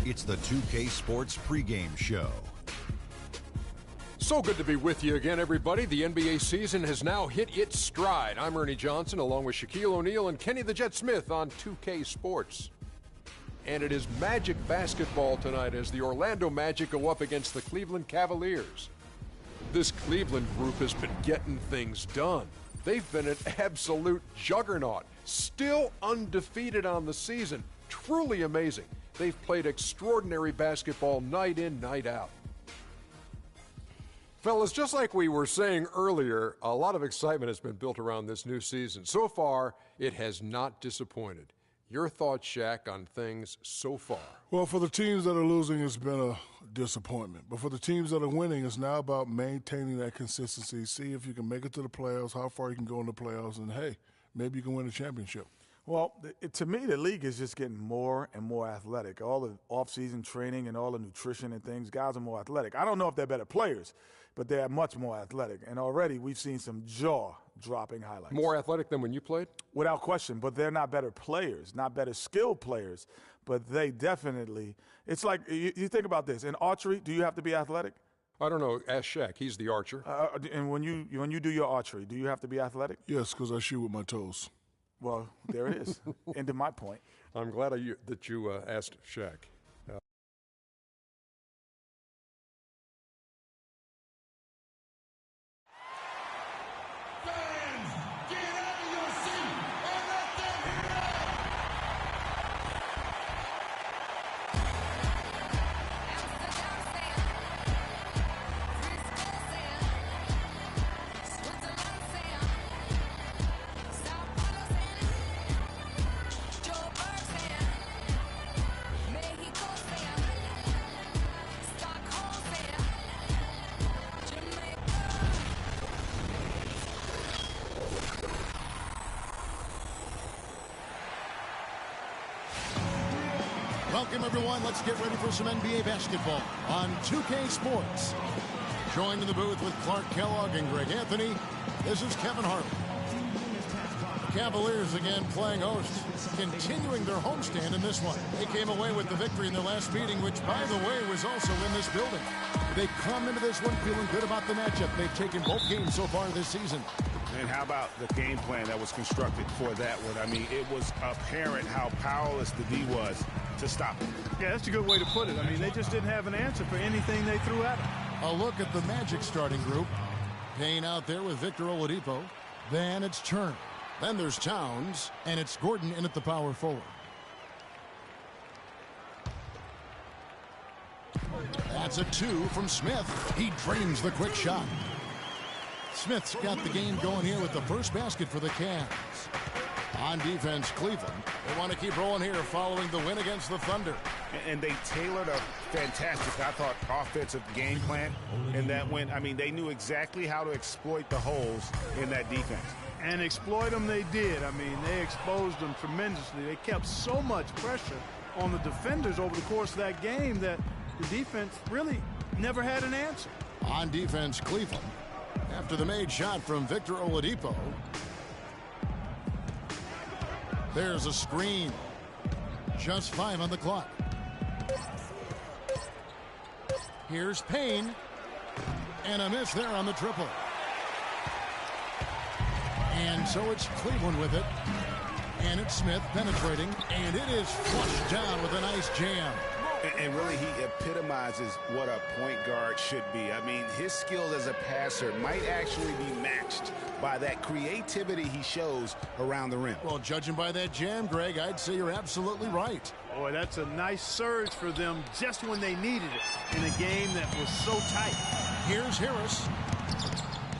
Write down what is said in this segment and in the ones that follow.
It's the 2K Sports pregame show. So good to be with you again, everybody. The NBA season has now hit its stride. I'm Ernie Johnson, along with Shaquille O'Neal and Kenny the Jet Smith on 2K Sports. And it is Magic basketball tonight as the Orlando Magic go up against the Cleveland Cavaliers. This Cleveland group has been getting things done. They've been an absolute juggernaut, still undefeated on the season. Truly amazing. They've played extraordinary basketball night in, night out. Fellas, just like we were saying earlier, a lot of excitement has been built around this new season. So far, it has not disappointed. Your thoughts, Shaq, on things so far? Well, for the teams that are losing, it's been a disappointment. But for the teams that are winning, it's now about maintaining that consistency. See if you can make it to the playoffs, how far you can go in the playoffs, and, hey, maybe you can win a championship. Well, to me, the league is just getting more and more athletic. All the off-season training and all the nutrition and things, guys are more athletic. I don't know if they're better players, but they're much more athletic. And already we've seen some jaw-dropping highlights. More athletic than when you played? Without question, but they're not better players, not better skilled players, but they definitely – it's like you think about this. In archery, do you have to be athletic? I don't know. Ask Shaq. He's the archer. And when you do your archery, do you have to be athletic? Yes, because I shoot with my toes. Well, there it is. End of my point. I'm glad that you asked Shaq. Welcome, everyone. Let's get ready for some NBA basketball on 2K Sports. Joined in the booth with Clark Kellogg and Greg Anthony, this is Kevin Harlan. The Cavaliers again playing host, continuing their homestand in this one. They came away with the victory in their last meeting, which, by the way, was also in this building. They come into this one feeling good about the matchup. They've taken both games so far this season. And how about the game plan that was constructed for that one? I mean, it was apparent how powerless the D was to stop it. Yeah, that's a good way to put it. I mean, they just didn't have an answer for anything they threw at them. A look at the Magic starting group. Payne out there with Victor Oladipo. Then it's Turner. Then there's Towns. And it's Gordon in at the power forward. That's a 2 from Smith. He drains the quick shot. Smith's got the game going here with the first basket for the Cavs. On defense, Cleveland. They want to keep rolling here following the win against the Thunder. And they tailored a fantastic, I thought, offensive game plan in that win. I mean, they knew exactly how to exploit the holes in that defense. And exploit them they did. I mean, they exposed them tremendously. They kept so much pressure on the defenders over the course of that game that the defense really never had an answer. On defense, Cleveland. After the made shot from Victor Oladipo. There's a screen. Just 5 on the clock. Here's Payne. And a miss there on the triple. And so it's Cleveland with it. And it's Smith penetrating. And it is flushed down with a nice jam. And really, he epitomizes what a point guard should be. I mean, his skills as a passer might actually be matched by that creativity he shows around the rim. Well, judging by that jam, Greg, I'd say you're absolutely right. Boy, that's a nice surge for them just when they needed it in a game that was so tight. Here's Harris.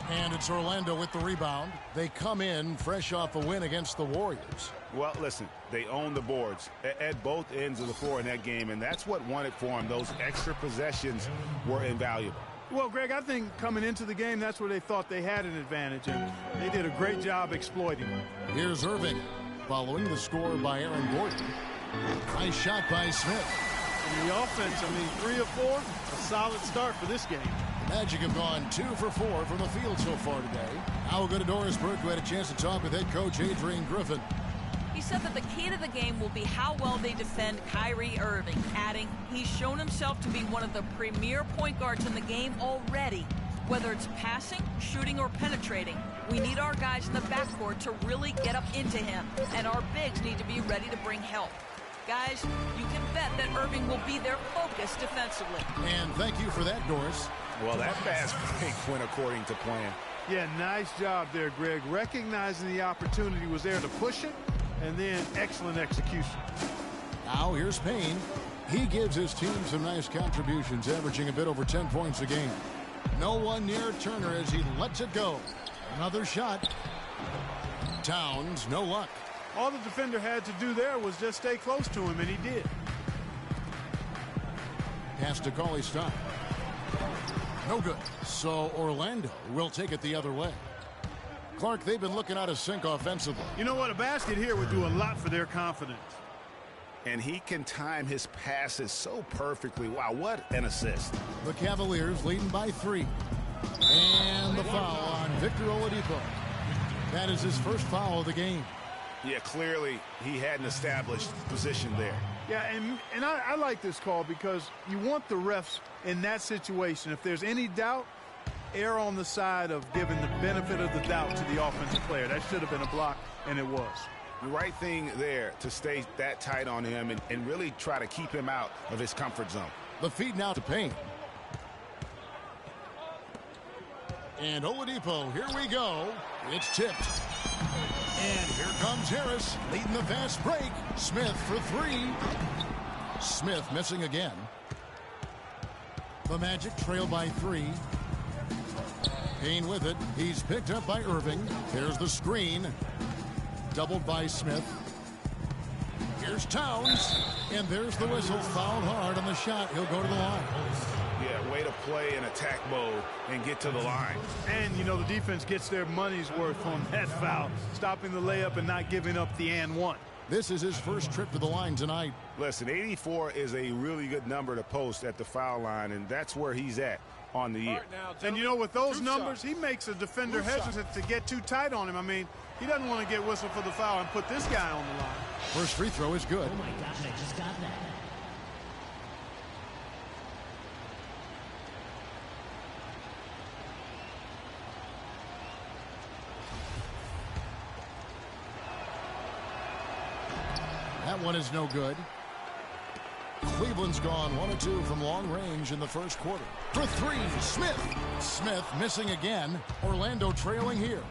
And it's Orlando with the rebound. They come in fresh off a win against the Warriors. Well, listen, they own the boards at both ends of the floor in that game, and that's what won it for them. Those extra possessions were invaluable. Well, Greg, I think coming into the game, that's where they thought they had an advantage, and they did a great job exploiting it. Here's Irving, following the score by Aaron Gordon. Nice shot by Smith. And the offense, I mean, 3 of 4, a solid start for this game. Magic have gone 2 for 4 from the field so far today. Now we'll go to Dorisburg, who had a chance to talk with head coach Adrian Griffin. He said that the key to the game will be how well they defend Kyrie Irving, adding, he's shown himself to be one of the premier point guards in the game already. Whether it's passing, shooting, or penetrating, we need our guys in the backcourt to really get up into him, and our bigs need to be ready to bring help. Guys, you can bet that Irving will be their focus defensively. And thank you for that, Doris. Well, that fast break went according to plan. Yeah, nice job there, Greg. Recognizing the opportunity was there to push it, and then excellent execution. Now here's Payne. He gives his team some nice contributions, averaging a bit over 10 points a game. No one near Turner as he lets it go. Another shot. Towns, no luck. All the defender had to do there was just stay close to him, and he did. Pass to Cauley-Stein. No good. So Orlando will take it the other way. Clark, they've been looking out of sync offensively. You know what? A basket here would do a lot for their confidence. And he can time his passes so perfectly. Wow, what an assist. The Cavaliers leading by 3. And the foul on Victor Oladipo. That is his first foul of the game. Yeah, clearly he had an established position there. Yeah, and I like this call because you want the refs in that situation. If there's any doubt, err on the side of giving the benefit of the doubt to the offensive player. That should have been a block, and it was. The right thing there to stay that tight on him and really try to keep him out of his comfort zone. The feed now to Payne. And Oladipo, here we go. It's tipped. And here comes Harris, leading the fast break. Smith for 3. Smith missing again. The Magic trail by 3. Payne with it. He's picked up by Irving. There's the screen. Doubled by Smith. Here's Towns. And there's the whistle. Fouled hard on the shot. He'll go to the line. Yeah, way to play in attack mode and get to the line. And, you know, the defense gets their money's worth on that foul, stopping the layup and not giving up the and one. This is his first trip to the line tonight. Listen, 84 is a really good number to post at the foul line, and that's where he's at on the year. And, you know, with those numbers, he makes a defender hesitant to get too tight on him. I mean, he doesn't want to get whistled for the foul and put this guy on the line. First free throw is good. Oh, my gosh, I just got that. That one is no good. Cleveland's gone 1 of 2 from long range in the first quarter. For 3, Smith. Smith missing again. Orlando trailing here.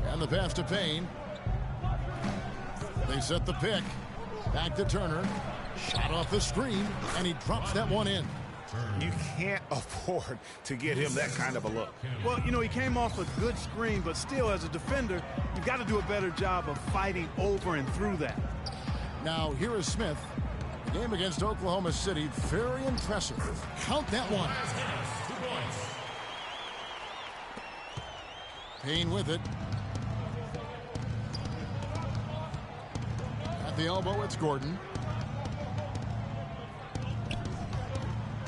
And the pass to Payne. They set the pick. Back to Turner. Shot off the screen, and he drops that one in. You can't afford to get him that kind of a look. Well, you know, he came off a good screen, but still, as a defender, you've got to do a better job of fighting over and through that. Now, here is Smith. The game against Oklahoma City, very impressive. Count that one. Payne with it. At the elbow, it's Gordon.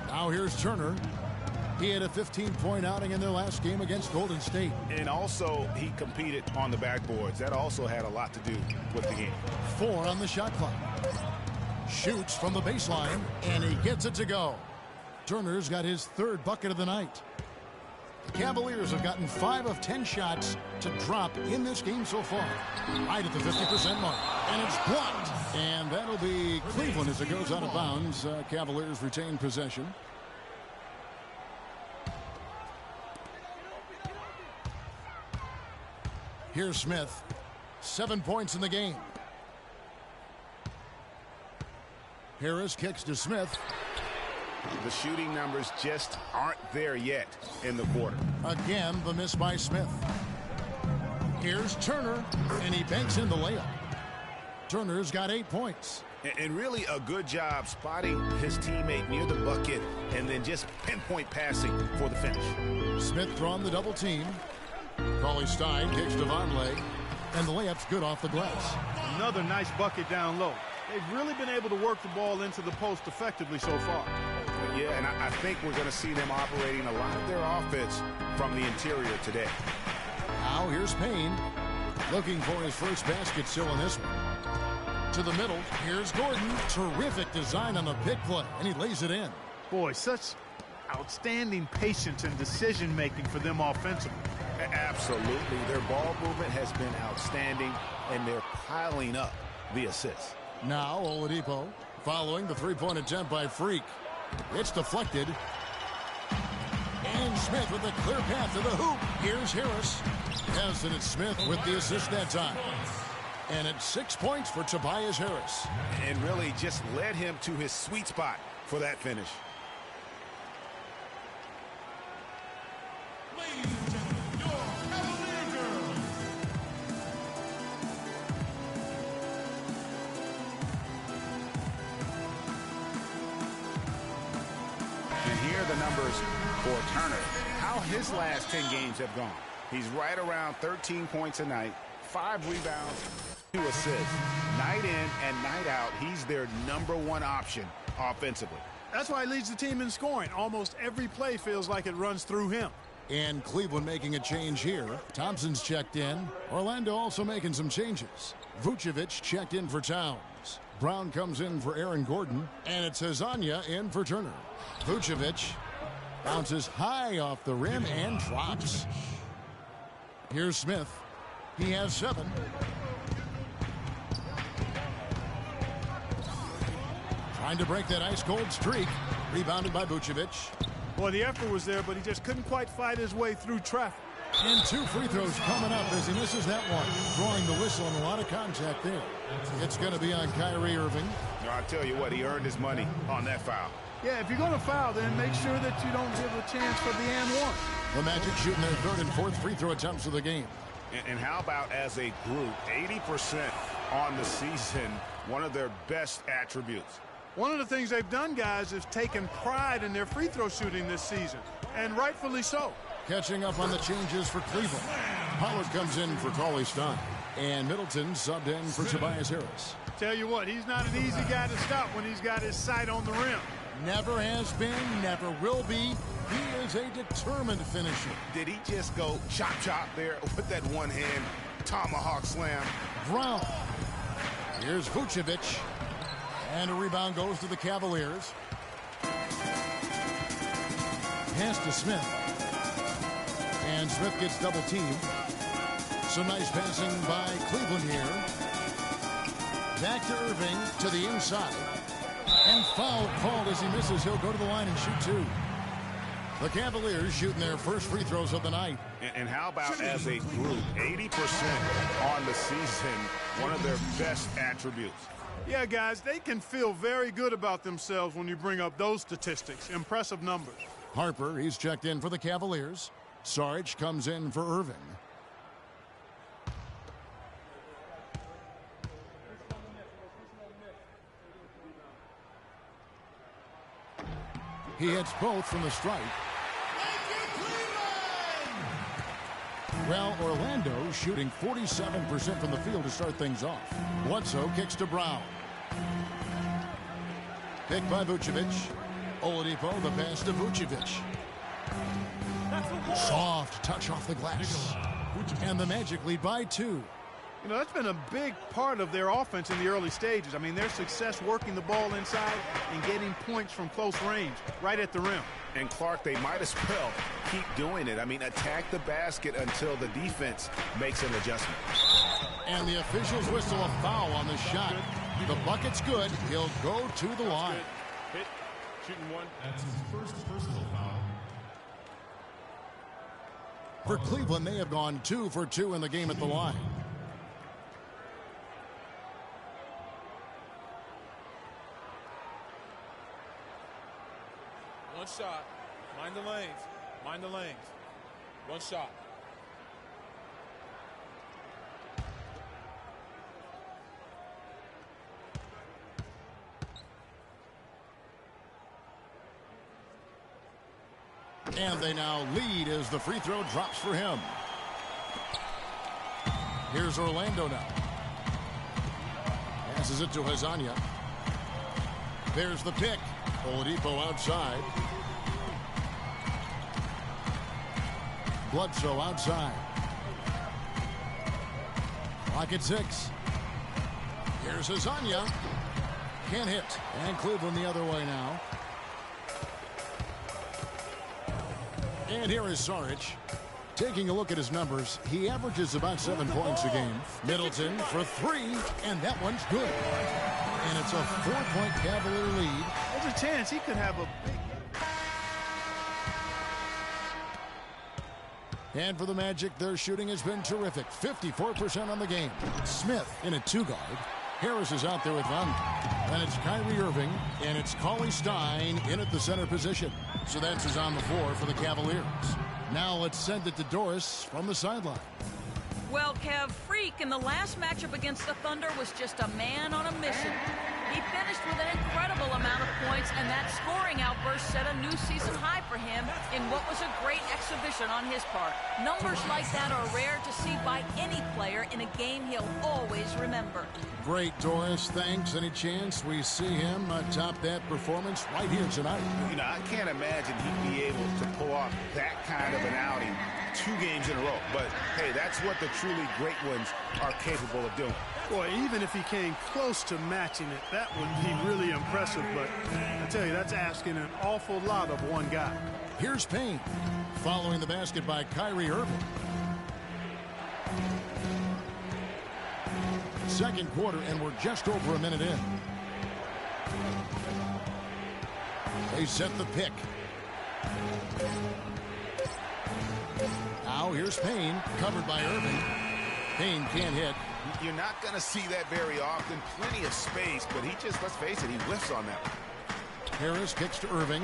Now here's Turner. He had a 15-point outing in their last game against Golden State. And also, he competed on the backboards. That also had a lot to do with the game. 4 on the shot clock. Shoots from the baseline, and he gets it to go. Turner's got his 3rd bucket of the night. The Cavaliers have gotten 5 of 10 shots to drop in this game so far. Right at the 50% mark. And it's blocked. And that'll be Cleveland as it goes out of bounds. Cavaliers retain possession. Here's Smith. 7 points in the game. Harris kicks to Smith. The shooting numbers just aren't there yet in the quarter. Again, the miss by Smith. Here's Turner, and he banks in the layup. Turner's got 8 points. And really a good job spotting his teammate near the bucket and then just pinpoint passing for the finish. Smith drawn the double team. Cauley-Stein kicks to Vonleh, and the layup's good off the glass. Another nice bucket down low. They've really been able to work the ball into the post effectively so far. Yeah, and I think we're going to see them operating a lot of their offense from the interior today. Now here's Payne. Looking for his first basket still in this one. To the middle. Here's Gordon. Terrific design on the pick play, and he lays it in. Boy, such outstanding patience and decision-making for them offensively. Absolutely. Their ball movement has been outstanding, and they're piling up the assists. Now Oladipo following the three-point attempt by Freak. It's deflected. And Smith with a clear path to the hoop. Here's Harris. Yes, and it's Smith with the assist that time. And it's 6 points for Tobias Harris. And really just led him to his sweet spot for that finish. Ladies and gentlemen, your Cavalier girls. And here are the numbers for Turner. How his last 10 games have gone. He's right around 13 points a night, 5 rebounds, 2 assists. Night in and night out, he's their #1 option offensively. That's why he leads the team in scoring. Almost every play feels like it runs through him. And Cleveland making a change here. Thompson's checked in. Orlando also making some changes. Vucevic checked in for Towns. Brown comes in for Aaron Gordon. And it's Hezonja in for Turner. Vucevic bounces high off the rim and drops. Here's Smith. He has 7. Trying to break that ice-cold streak. Rebounded by Vucevic. Boy, the effort was there, but he just couldn't quite fight his way through traffic. And 2 free throws coming up as he misses that one. Drawing the whistle and a lot of contact there. It's going to be on Kyrie Irving. No, I tell you what, he earned his money on that foul. Yeah, if you're going to foul, then make sure that you don't give a chance for the and one. The Magic shooting their 3rd and 4th free throw attempts of the game. And how about as a group, 80% on the season, one of their best attributes. One of the things they've done, guys, is taken pride in their free throw shooting this season, and rightfully so. Catching up on the changes for Cleveland. Pollard comes in for Cauley Stein. And Middleton subbed in for Tobias Harris. Tell you what, he's not an easy guy to stop when he's got his sight on the rim. Never has been, never will be. He is a determined finisher. Did he just go chop there with that one-hand tomahawk slam? Brown. Here's Vucevic. And a rebound goes to the Cavaliers. Pass to Smith. And Smith gets double teamed. So nice passing by Cleveland here. Back to Irving to the inside. And foul called as he misses. He'll go to the line and shoot 2. The Cavaliers shooting their first free throws of the night. And how about as a group, 80% on the season, one of their best attributes. Yeah, guys, they can feel very good about themselves when you bring up those statistics. Impressive numbers. Harper, he's checked in for the Cavaliers. Sarge comes in for Irving. He hits both from the strike. Well, Orlando shooting 47% from the field to start things off. Bledsoe kicks to Brown. Picked by Vucevic. Oladipo, the pass to Vucevic. Soft touch off the glass. And the Magic lead by 2. You know, that's been a big part of their offense in the early stages. I mean, their success working the ball inside and getting points from close range right at the rim. And Clark, they might as well keep doing it. I mean, attack the basket until the defense makes an adjustment. And the officials whistle a foul on the shot. The bucket's good. He'll go to the line. Hit. Shooting 1. That's his first personal foul. For Cleveland, they have gone 2 for 2 in the game at the line. One shot. Mind the lanes. Mind the lanes. One shot. And they now lead as the free throw drops for him. Here's Orlando now. Passes it to Hezonja. There's the pick. Oladipo outside. Bledsoe outside. Clock at 6. Here's Hazanya. Can't hit. And Cleveland the other way now. And here is Saric. Taking a look at his numbers, he averages about 7 points a game. Middleton for 3, and that one's good. And it's a 4-point Cavalier lead. There's a chance he could have a big... And for the Magic, their shooting has been terrific. 54% on the game. Smith in a 2-guard. Harris is out there with Van. And it's Kyrie Irving, and it's Cauley Stein in at the center position. So that's who's on the floor for the Cavaliers. Now let's send it to Doris from the sideline. Well, Kev, Freak in the last matchup against the Thunder was just a man on a mission. He finished with an incredible amount of points, and that scoring outburst set a new season high for him in what was a great exhibition on his part. Numbers like that are rare to see by any player in a game he'll always remember. Great, Doris. Thanks. Any chance we see him top that performance right here tonight? You know, I can't imagine he'd be able to pull off that kind of an outing 2 games in a row. But, hey, that's what the truly great ones are capable of doing. Boy, even if he came close to matching it, that would be really impressive. But I tell you, that's asking an awful lot of one guy. Here's Payne, following the basket by Kyrie Irving. Second quarter, and we're just over a minute in. They set the pick. Now here's Payne, covered by Irving. Payne can't hit. You're not going to see that very often. Plenty of space, but he just, let's face it, he whiffs on that one. Harris kicks to Irving.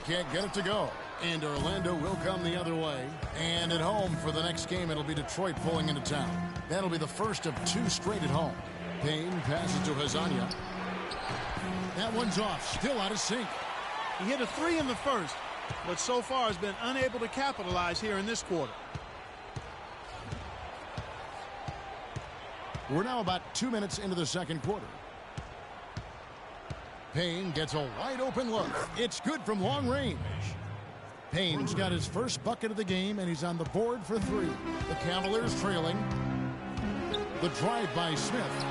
Can't get it to go. And Orlando will come the other way. And at home for the next game, it'll be Detroit pulling into town. That'll be the first of 2 straight at home. Payne passes to Hazanya. That one's off, still out of sync. He hit a 3 in the first, but so far has been unable to capitalize here in this quarter. We're now about 2 minutes into the second quarter. Payne gets a wide open look. It's good from long range. Payne's got his first bucket of the game, and he's on the board for 3. The Cavaliers trailing. The drive by Smith.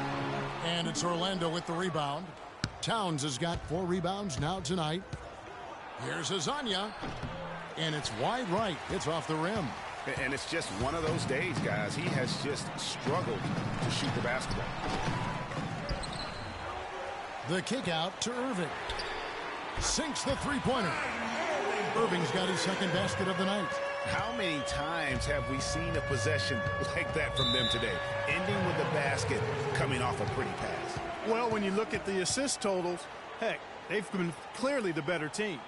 And it's Orlando with the rebound. Towns has got 4 rebounds now tonight. Here's Hazanya. And it's wide right. It's off the rim. And it's just one of those days, guys. He has just struggled to shoot the basketball. The kick out to Irving. Sinks the three-pointer. Irving's got his second basket of the night. How many times have we seen a possession like that from them today? Ending with the basket, coming off a pretty pass. Well, when you look at the assist totals, heck, they've been clearly the better team.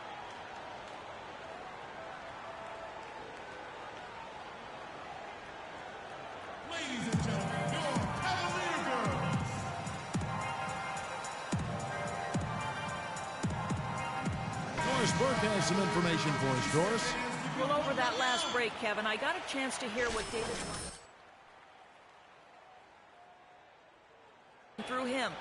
Ladies and gentlemen, your Cavalier girls. Doris Burke has some information for us. Doris? Well, over that last break, Kevin, I got a chance to hear what David through him.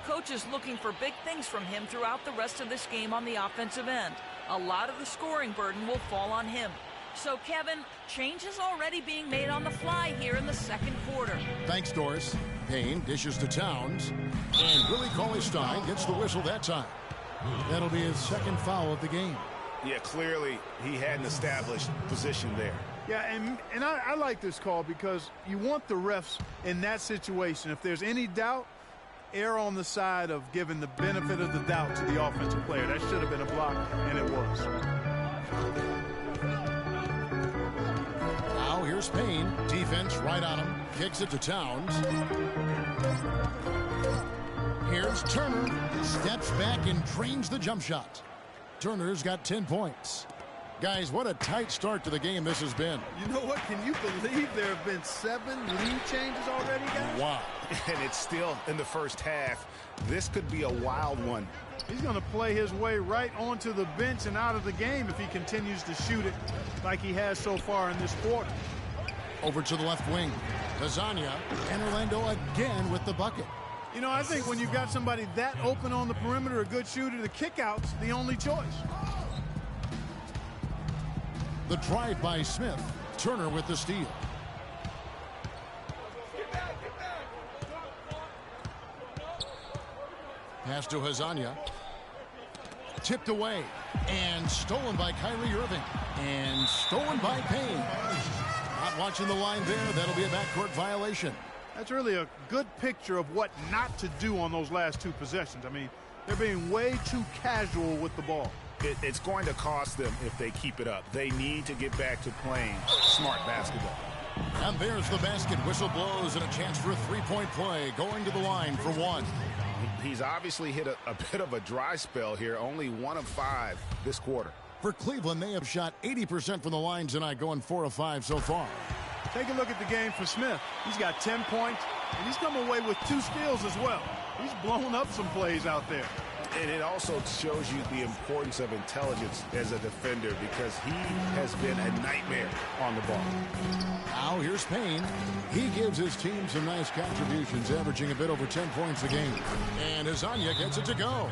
Coach is looking for big things from him throughout the rest of this game on the offensive end. A lot of the scoring burden will fall on him. So, Kevin, change is already being made on the fly here in the second quarter. Thanks, Doris. Payne dishes to Towns. And Willie Cauley-Stein gets the whistle that time. That'll be his second foul of the game. Yeah, clearly he had an established position there. Yeah, and I like this call because you want the refs in that situation. If there's any doubt, err on the side of giving the benefit of the doubt to the offensive player. That should have been a block, and it was. Now here's Payne. Defense right on him. Kicks it to Towns. Here's Turner. Steps back and drains the jump shot. Turner's got 10 points. Guys, what a tight start to the game this has been. You know what? Can you believe there have been 7 lead changes already, guys? Wow. And it's still in the first half. This could be a wild one. He's going to play his way right onto the bench and out of the game if he continues to shoot it like he has so far in this quarter. Over to the left wing. Hazanya and Orlando again with the bucket. You know, I think when you've got somebody that open on the perimeter, a good shooter, the kick-out's the only choice. The drive by Smith. Turner with the steal. Pass to Hazanya. Tipped away. And stolen by Kyrie Irving. And stolen by Payne. Not watching the line there. That'll be a backcourt violation. That's really a good picture of what not to do on those last two possessions. I mean, they're being way too casual with the ball. It's going to cost them if they keep it up. They need to get back to playing smart basketball. And there's the basket. Whistle blows and a chance for a three-point play. Going to the line for one. He's obviously hit a bit of a dry spell here. Only 1 of 5 this quarter. For Cleveland, they have shot 80% from the line tonight, going 4 of 5 so far. Take a look at the game for Smith. He's got 10 points, and he's come away with 2 steals as well. He's blown up some plays out there. And it also shows you the importance of intelligence as a defender because he has been a nightmare on the ball. Now here's Payne. He gives his team some nice contributions, averaging a bit over 10 points a game. And Hazanya gets it to go.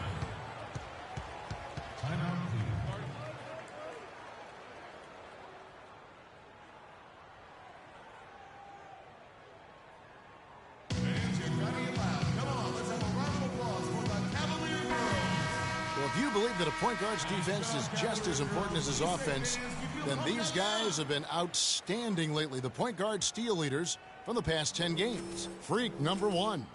If you believe that a point guard's defense is just as important as his offense, then these guys have been outstanding lately. The point guard steal leaders from the past 10 games. Freak number 1.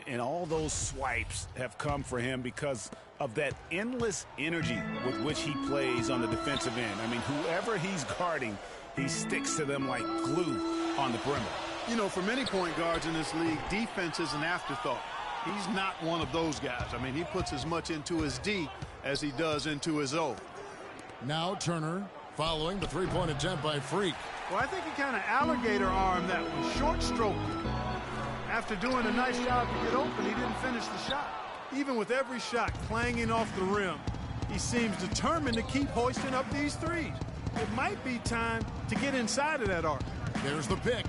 And all those swipes have come for him because of that endless energy with which he plays on the defensive end. I mean, whoever he's guarding, he sticks to them like glue on the perimeter. You know, for many point guards in this league, defense is an afterthought. He's not one of those guys. I mean, he puts as much into his D as he does into his O. Now Turner following the three-point attempt by Freak. Well, I think he kind of alligator armed that one, short stroke. After doing a nice job to get open, he didn't finish the shot. Even with every shot clanging off the rim, he seems determined to keep hoisting up these threes. It might be time to get inside of that arc. There's the pick.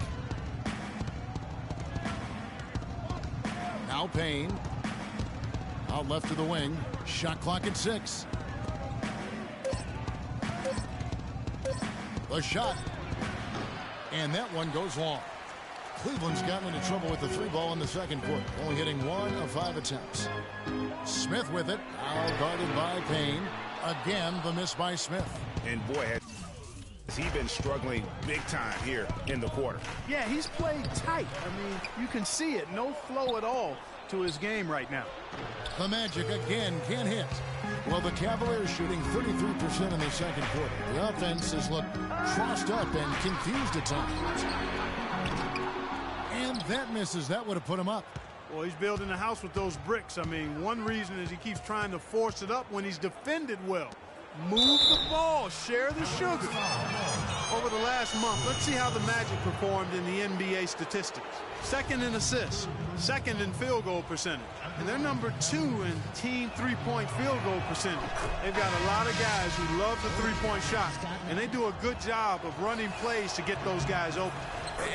Now Payne. Out left to the wing. Shot clock at 6. The shot. And that one goes long. Cleveland's gotten into trouble with the 3 ball in the second quarter. Only hitting 1 of 5 attempts. Smith with it. Now guarded by Payne. Again, the miss by Smith. And boy, has he been struggling big time here in the quarter. Yeah, he's played tight. I mean, you can see it. No flow at all to his game right now. The Magic again can't hit. Well, the Cavaliers shooting 33% in the second quarter. The offense has looked crossed up and confused at times. And that misses. That would have put him up. Well, he's building a house with those bricks. I mean, one reason is he keeps trying to force it up when he's defended well. Move the ball, share the sugar. Over the last month, let's see how the Magic performed in the NBA statistics. Second in assists, second in field goal percentage, and they're number 2 in team three-point field goal percentage. They've got a lot of guys who love the three-point shot, and they do a good job of running plays to get those guys open.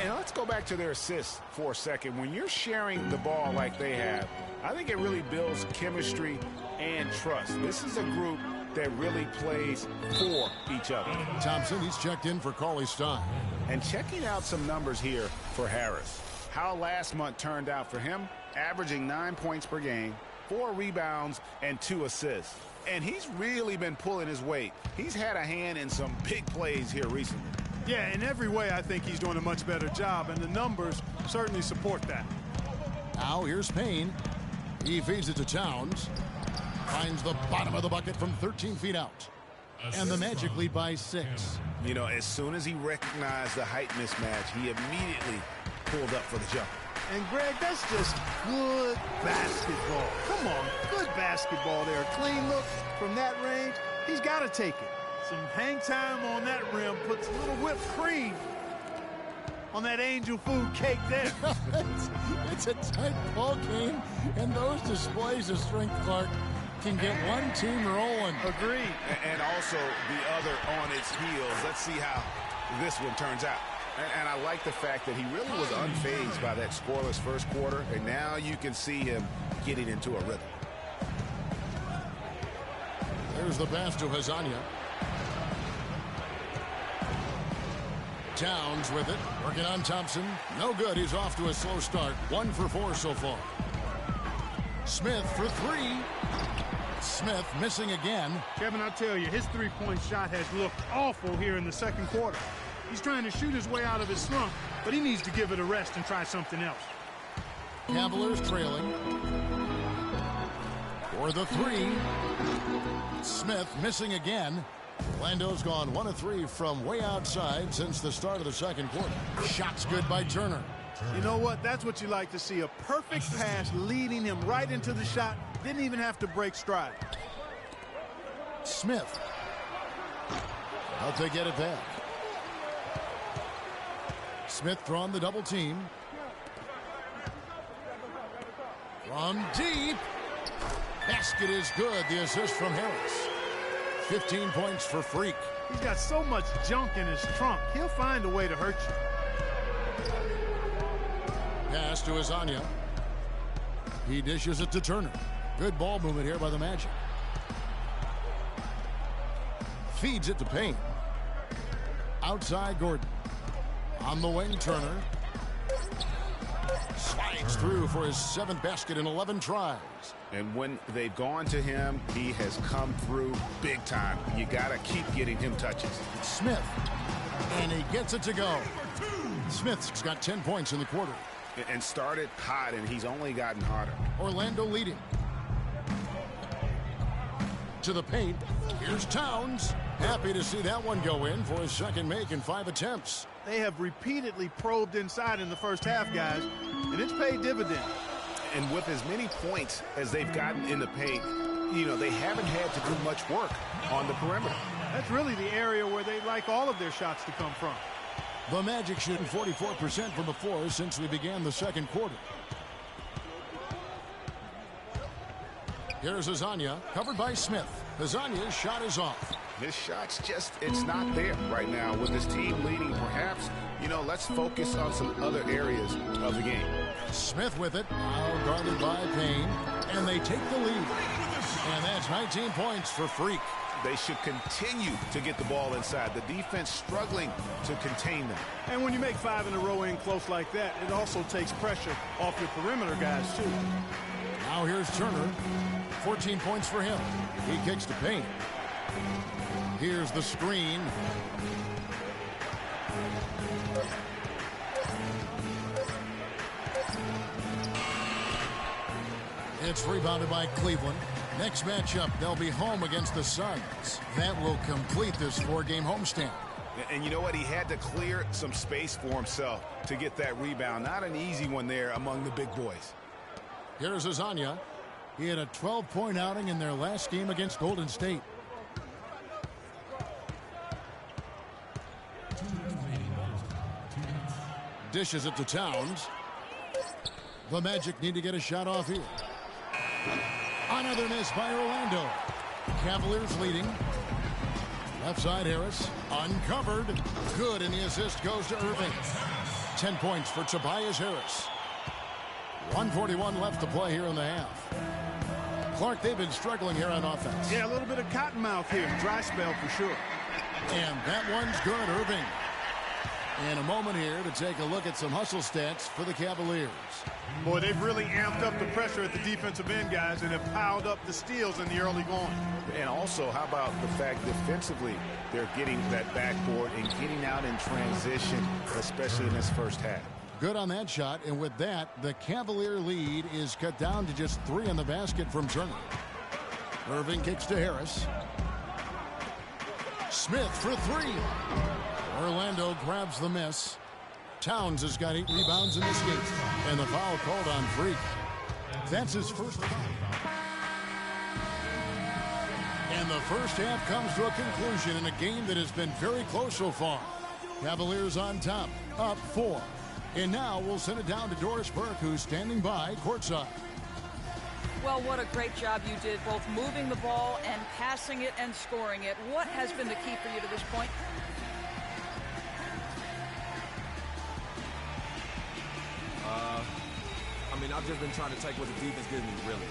And let's go back to their assists for a second. When you're sharing the ball like they have, I think it really builds chemistry and trust. This is a group that really plays for each other. Thompson, he's checked in for Cauley-Stein. And checking out some numbers here for Harris. How last month turned out for him, averaging 9 points per game, 4 rebounds, and 2 assists. And he's really been pulling his weight. He's had a hand in some big plays here recently. Yeah, in every way, I think he's doing a much better job, and the numbers certainly support that. Now here's Payne. He feeds it to Towns. Finds the bottom of the bucket from 13 feet out. And the Magic lead by 6. You know, as soon as he recognized the height mismatch, he immediately pulled up for the jump. And, Greg, that's just good basketball. Come on, good basketball there. A clean look from that range. He's got to take it. Some hang time on that rim puts a little whipped cream on that angel food cake there. It's a tight ball game, and those displays of strength, Clark, can get one team rolling. Agreed. And also the other on its heels. Let's see how this one turns out. And I like the fact that he really was unfazed by that scoreless first quarter, and now you can see him getting into a rhythm. There's the pass to Hazanya. Towns with it, working on Thompson. No good. He's off to a slow start. 1 for 4 so far. Smith for three. Smith missing again. Kevin, I tell you, his three-point shot has looked awful here in the second quarter. He's trying to shoot his way out of his slump, but he needs to give it a rest and try something else. Cavaliers trailing. For the three. Smith missing again. Orlando's gone 1 of 3 from way outside since the start of the second quarter. Shot's good by Turner. You know what? That's what you like to see. A perfect pass leading him right into the shot. Didn't even have to break stride. Smith. Out to get it back. Smith drawn the double team. From deep. Basket is good. The assist from Harris. 15 points for Freak. He's got so much junk in his trunk. He'll find a way to hurt you. Pass to Azania. He dishes it to Turner. Good ball movement here by the Magic. Feeds it to Payne. Outside Gordon. On the wing, Turner. Slides through for his 7th basket in 11 tries. And when they've gone to him, he has come through big time. You got to keep getting him touches. Smith. And he gets it to go. Smith's got 10 points in the quarter. And started hot, and he's only gotten hotter. Orlando leading. To the paint. Here's Towns. Happy to see that one go in for his second make in 5 attempts. They have repeatedly probed inside in the first half, guys, and it's paid dividends. And with as many points as they've gotten in the paint, you know, they haven't had to do much work on the perimeter. That's really the area where they like all of their shots to come from. The Magic shooting 44% from the floor since we began the second quarter. Here's Azania, covered by Smith. Azania's shot is off. His shot's just, it's not there right now. With his team leading, perhaps, you know, let's focus on some other areas of the game. Smith with it, now guarded by Payne, and they take the lead. And that's 19 points for Freak. They should continue to get the ball inside. The defense struggling to contain them. And when you make 5 in a row in close like that, it also takes pressure off your perimeter guys, too. Now here's Turner. 14 points for him. He kicks to Payne. Here's the screen. It's rebounded by Cleveland. Next matchup, they'll be home against the Suns. That will complete this 4-game homestand. And you know what? He had to clear some space for himself to get that rebound. Not an easy one there among the big boys. Here's Azania. He had a 12-point outing in their last game against Golden State. Dishes it to Towns. The Magic need to get a shot off here. Another miss by Orlando. Cavaliers leading. Left side Harris. Uncovered. Good, and the assist goes to Irving. 10 points for Tobias Harris. 1:41 left to play here in the half. Clark, they've been struggling here on offense. Yeah, a little bit of cottonmouth here. Dry spell for sure. And that one's good, Irving. In a moment here to take a look at some hustle stats for the Cavaliers. Boy, they've really amped up the pressure at the defensive end, guys, and have piled up the steals in the early going. And also, how about the fact defensively they're getting that backboard and getting out in transition, especially in this first half. Good on that shot, and with that, the Cavalier lead is cut down to just 3 in the basket from Turner. Irving kicks to Harris. Smith for 3. Orlando grabs the miss. Towns has got 8 rebounds in this game, and the foul called on Freak. That's his first foul. And the first half comes to a conclusion in a game that has been very close so far. Cavaliers on top, up 4. And now we'll send it down to Doris Burke, who's standing by courtside. Well, what a great job you did, both moving the ball and passing it and scoring it. What has been the key for you to this point? I've just been trying to take what the defense gives me, really.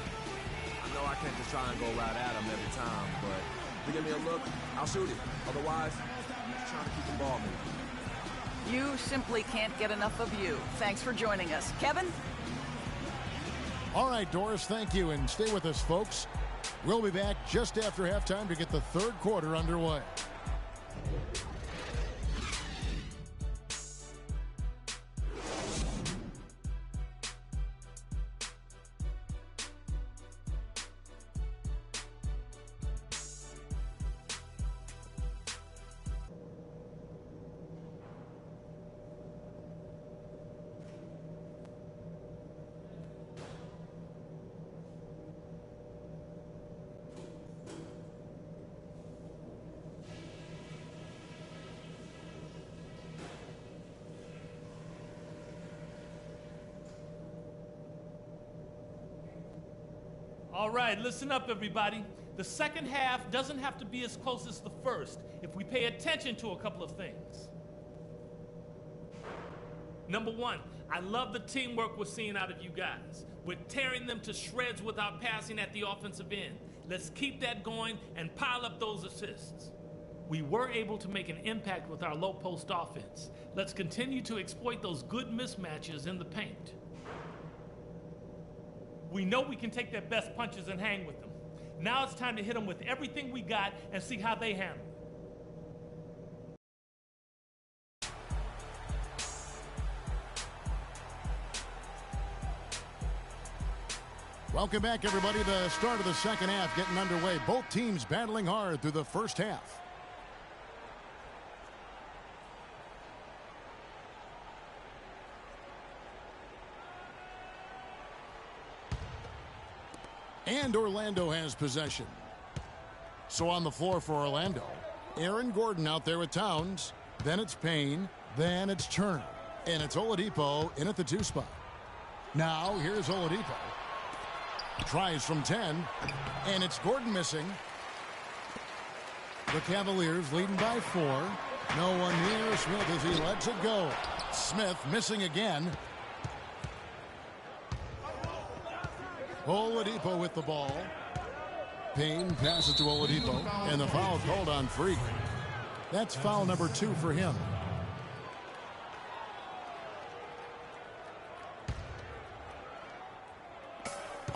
I know I can't just try and go right at them every time, but if they give me a look, I'll shoot it. Otherwise, I'm just trying to keep the ball moving. You simply can't get enough of you. Thanks for joining us. Kevin? All right, Doris, thank you, and stay with us, folks. We'll be back just after halftime to get the third quarter underway. All right, listen up, everybody. The second half doesn't have to be as close as the first if we pay attention to a couple of things. Number one, I love the teamwork we're seeing out of you guys. We're tearing them to shreds without passing at the offensive end. Let's keep that going and pile up those assists. We were able to make an impact with our low post offense. Let's continue to exploit those good mismatches in the paint. We know we can take their best punches and hang with them. Now it's time to hit them with everything we got and see how they handle it. Welcome back, everybody. The start of the second half getting underway. Both teams battling hard through the first half. And Orlando has possession. So on the floor for Orlando, Aaron Gordon out there with Towns. Then it's Payne. Then it's Turner. And it's Oladipo in at the 2 spot. Now here's Oladipo. Tries from 10. And it's Gordon missing. The Cavaliers leading by 4. No one near Smith as he lets it go. Smith missing again. Oladipo with the ball. Payne passes to Oladipo, and the foul called on Freak. That's foul number 2 for him.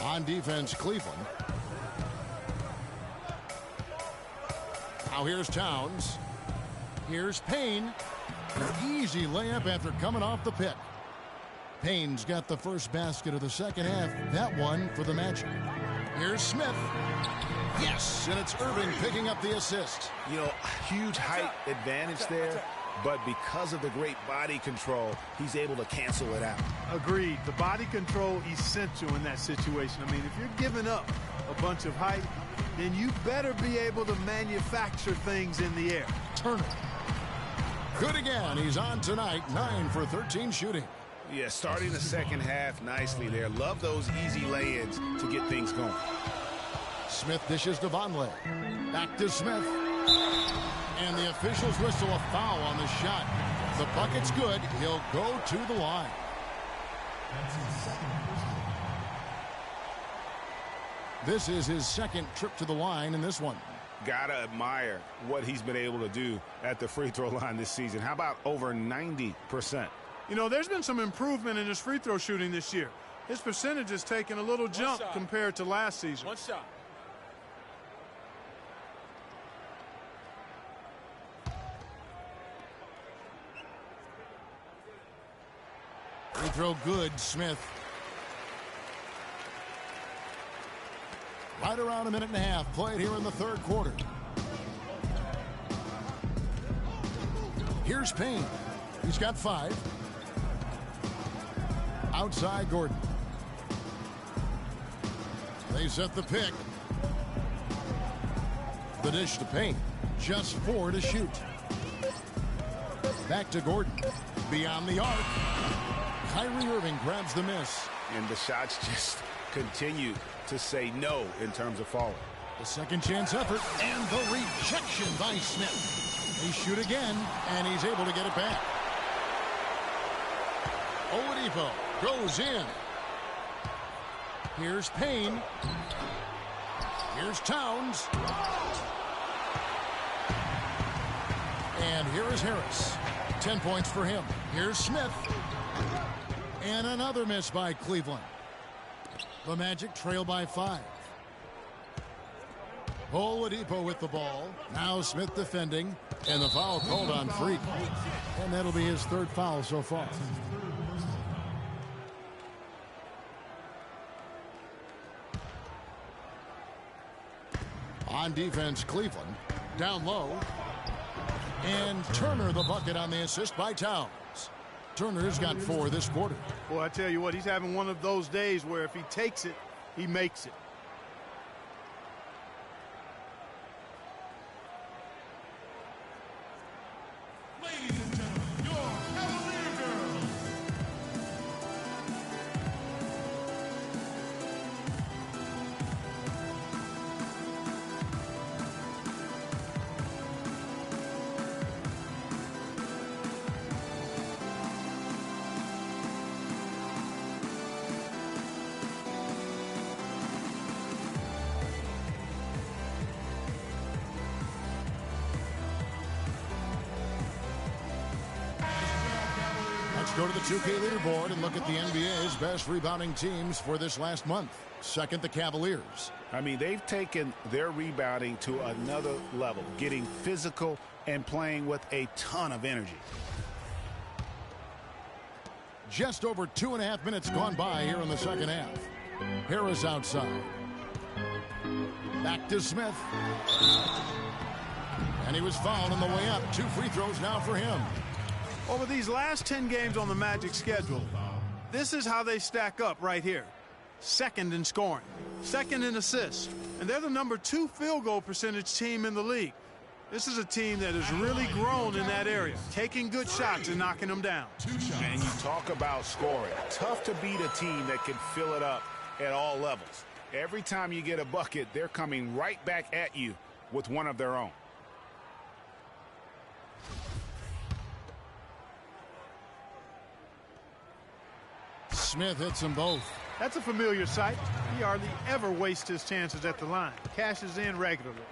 On defense, Cleveland. Now here's Towns. Here's Payne. An easy layup after coming off the pick. Payne's got the first basket of the second half. That one for the Magic. Here's Smith. Yes, and it's Irving picking up the assist. You know, huge height advantage there, but because of the great body control, he's able to cancel it out. Agreed. The body control essential in that situation. I mean, if you're giving up a bunch of height, then you better be able to manufacture things in the air. Turner. Good again. He's on tonight. 9 for 13 shooting. Yeah, starting the second half nicely there. Love those easy lay-ins to get things going. Smith dishes to Vonleh. Back to Smith. And the officials whistle a foul on the shot. The bucket's good. He'll go to the line. This is his second trip to the line in this one. Gotta admire what he's been able to do at the free throw line this season. How about over 90%? You know, there's been some improvement in his free throw shooting this year. His percentage has taken a little jump compared to last season. One shot. Free throw good, Smith. Right around a minute and a half played here in the third quarter. Here's Payne. He's got 5. Outside Gordon. They set the pick. The dish to Payne. Just 4 to shoot. Back to Gordon. Beyond the arc. Kyrie Irving grabs the miss. And the shots just continue to say no in terms of falling. The second chance effort and the rejection by Smith. They shoot again, and he's able to get it back. Oladipo goes in. Here's Payne. Here's Towns. And here is Harris. 10 points for him. Here's Smith. And another miss by Cleveland. The Magic trail by 5. Oladipo with the ball. Now Smith defending. And the foul called on Freak. And that'll be his 3rd foul so far. On defense, Cleveland. Down low. And Turner the bucket on the assist by Towns. Turner's got 4 this quarter. Boy, I tell you what, he's having one of those days where if he takes it, he makes it. Ladies and gentlemen, your Cavalier girls. Go to the 2K leaderboard and look at the NBA's best rebounding teams for this last month. Second, the Cavaliers. I mean, they've taken their rebounding to another level, getting physical and playing with a ton of energy. Just over 2.5 minutes gone by here in the second half. Harris outside. Back to Smith. And he was fouled on the way up. 2 free throws now for him. Over these last 10 games on the Magic schedule, this is how they stack up right here. 2nd in scoring, 2nd in assists, and they're the number 2 field goal percentage team in the league. This is a team that has really grown in that area, taking good shots and knocking them down. And you talk about scoring. Tough to beat a team that can fill it up at all levels. Every time you get a bucket, they're coming right back at you with one of their own. Smith hits them both. That's a familiar sight. He hardly ever wastes his chances at the line. Cashes in regularly.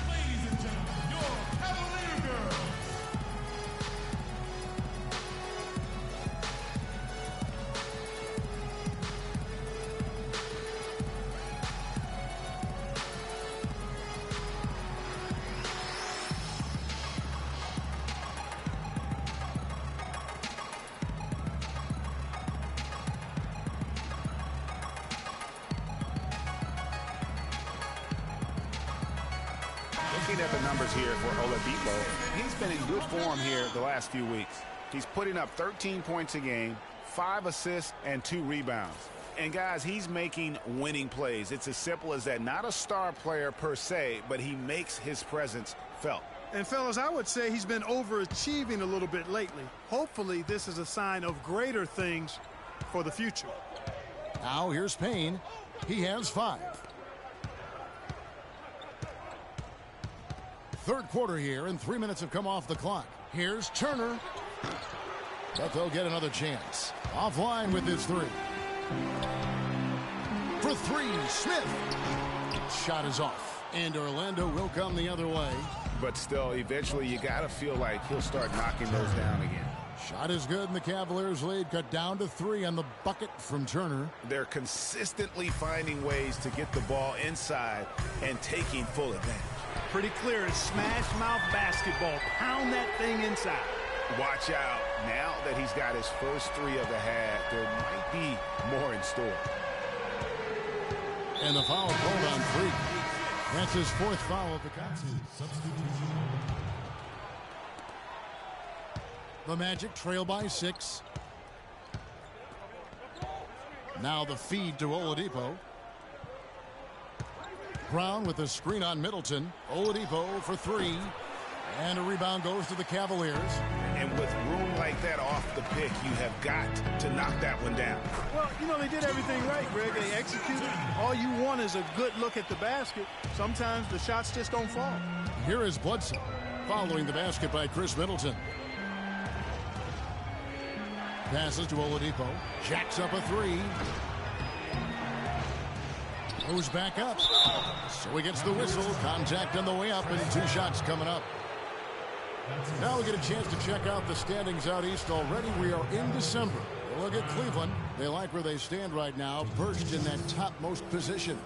Ladies and gentlemen, your Cavalier girls. Looking at the numbers here for Oladipo, he's been in good form here the last few weeks. He's putting up 13 points a game, 5 assists, and 2 rebounds. And guys, he's making winning plays. It's as simple as that. Not a star player per se, but he makes his presence felt. And fellas, I would say he's been overachieving a little bit lately. Hopefully this is a sign of greater things for the future. Now here's Payne. He has 5. Third quarter here, and 3 minutes have come off the clock. Here's Turner. But they'll get another chance. Offline with his 3. For 3, Smith. Shot is off. And Orlando will come the other way. But still, eventually you got to feel like he'll start knocking those down again. Shot is good, and the Cavaliers lead cut down to 3 on the bucket from Turner. They're consistently finding ways to get the ball inside and taking full advantage. Pretty clear as smash mouth basketball. Pound that thing inside. Watch out. Now that he's got his first 3 of the half, there might be more in store. And the foul called on Freak. That's his 4th foul of the contest. The Magic trail by 6. Now the feed to Oladipo. Brown with a screen on Middleton. Oladipo for 3. And a rebound goes to the Cavaliers. And with room like that off the pick, you have got to knock that one down. Well, you know, they did everything right, Greg. They executed. All you want is a good look at the basket. Sometimes the shots just don't fall. Here is Bledsoe following the basket by Chris Middleton. Passes to Oladipo. Jacks up a 3. Goes back up. So he gets the whistle. Contact on the way up, and 2 shots coming up. Now we get a chance to check out the standings out east already. We are in December. Look at Cleveland. They like where they stand right now, perched in that topmost position.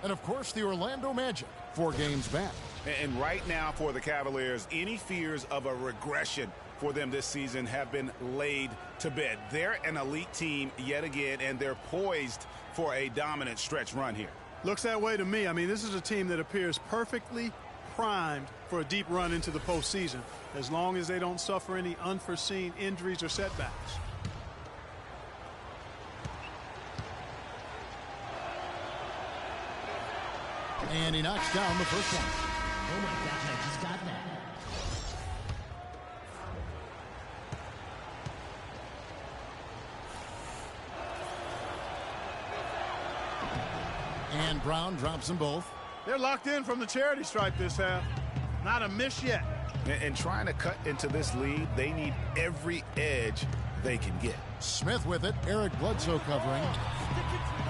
And, of course, the Orlando Magic, 4 games back. And right now for the Cavaliers, any fears of a regression for them this season have been laid to bed. They're an elite team yet again, and they're poised for a dominant stretch run here. Looks that way to me. I mean, this is a team that appears perfectly primed for a deep run into the postseason, as long as they don't suffer any unforeseen injuries or setbacks. And he knocks down the first one. Oh my gosh, I just got that. And Brown drops them both. They're locked in from the charity stripe this half. Not a miss yet. And trying to cut into this lead, they need every edge they can get. Smith with it. Eric Bledsoe covering.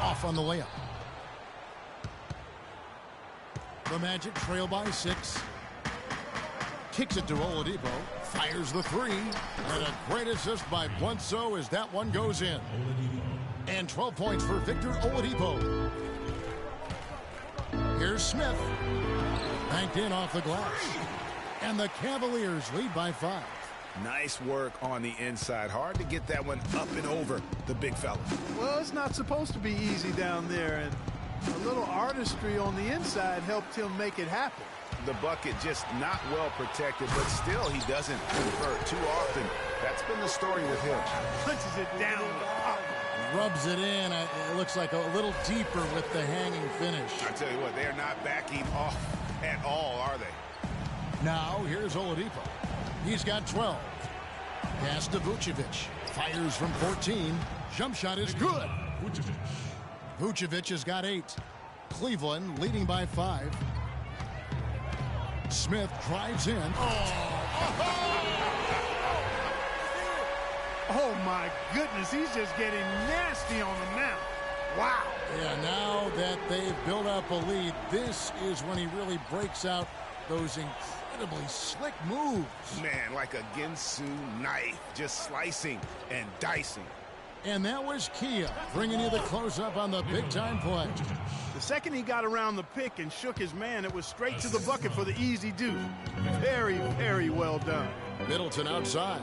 Off on the layup. The Magic trail by 6. Kicks it to Oladipo. Fires the 3. And a great assist by Bledsoe as that one goes in. And 12 points for Victor Oladipo. Here's Smith. Banked in off the glass. And the Cavaliers lead by 5. Nice work on the inside. Hard to get that one up and over the big fella. Well, it's not supposed to be easy down there, and a little artistry on the inside helped him make it happen. The bucket just not well protected, but still he doesn't convert too often. That's been the story with him. Punches it down. Rubs it in. It looks like a little deeper with the hanging finish. I tell you what, they are not backing off at all, are they? Now, here's Oladipo. He's got 12. Pass to Vucevic. Fires from 14. Jump shot is good. Vucevic has got 8. Cleveland leading by 5. Smith drives in. Oh, my goodness. He's just getting nasty on them now. Wow. Yeah, now that they've built up a lead, this is when he really breaks out those incredibly slick moves. Man, like a Ginsu knife, just slicing and dicing. And that was Kia bringing you the close-up on the big-time play. The second he got around the pick and shook his man, it was straight to the bucket for the easy do. Very, very well done. Middleton outside.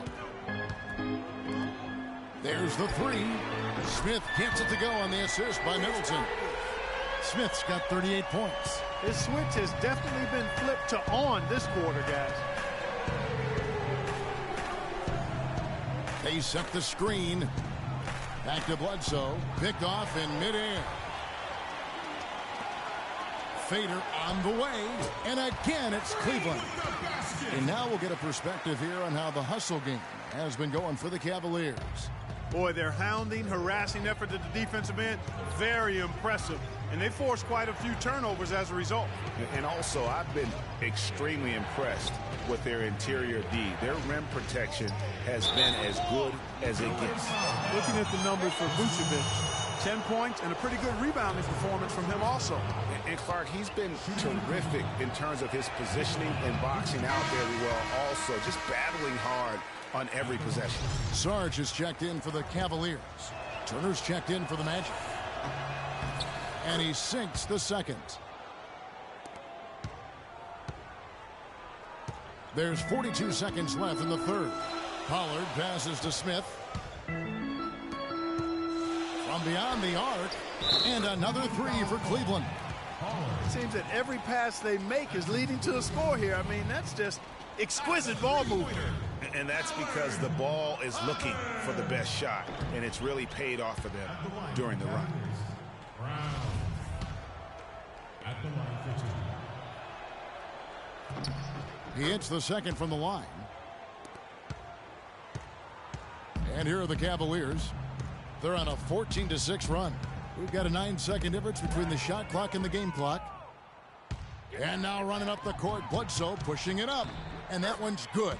There's the 3. Smith gets it to go on the assist by Middleton. Smith's got 38 points. His switch has definitely been flipped to on this quarter, guys. They set the screen. Back to Bledsoe. Picked off in midair. Fader on the way. And again, it's Cleveland. And now we'll get a perspective here on how the hustle game has been going for the Cavaliers. Boy, their hounding, harassing effort at the defensive end, very impressive. And they forced quite a few turnovers as a result. And also, I've been extremely impressed with their interior D. Their rim protection has been as good as it gets. Looking at the numbers for Vucevic, 10 points and a pretty good rebounding performance from him also. And Clark, he's been terrific in terms of his positioning and boxing out very well also, just battling hard on every possession. Sarge is checked in for the Cavaliers. Turner's checked in for the Magic. And he sinks the second. There's 42 seconds left in the third. Pollard passes to Smith. From beyond the arc. And another 3 for Cleveland. It seems that every pass they make is leading to a score here. I mean, that's just exquisite ball movement. And that's because the ball is looking for the best shot, and it's really paid off for them during the run. He hits the second from the line. And here are the Cavaliers. They're on a 14-6 run. We've got a 9-second difference between the shot clock and the game clock. And now running up the court, Bledsoe pushing it up. And that one's good.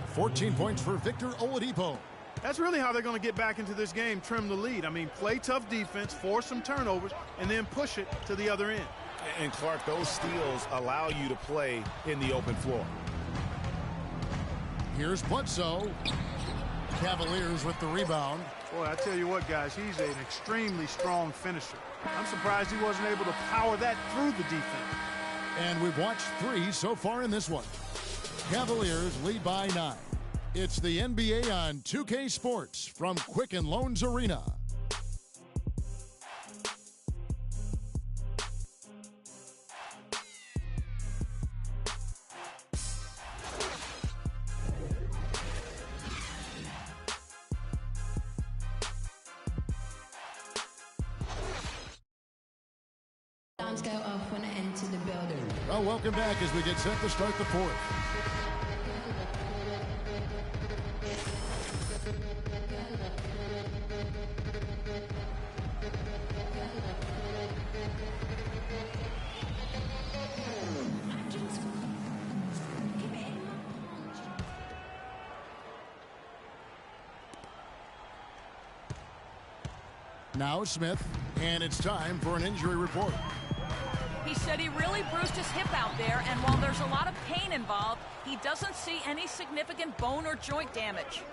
14 points for Victor Oladipo. That's really how they're going to get back into this game, trim the lead. I mean, play tough defense, force some turnovers, and then push it to the other end. And Clark, those steals allow you to play in the open floor. Here's Bledsoe. Cavaliers with the rebound. Boy, I tell you what, guys, he's an extremely strong finisher. I'm surprised he wasn't able to power that through the defense. And we've watched 3 so far in this one. Cavaliers lead by 9. It's the NBA on 2K Sports from Quicken Loans Arena. Go off when I enter the building. Well, welcome back as we get set to start the fourth. Now Smith, and it's time for an injury report. He said he really bruised his hip out there, and while there's a lot of pain involved, he doesn't see any significant bone or joint damage.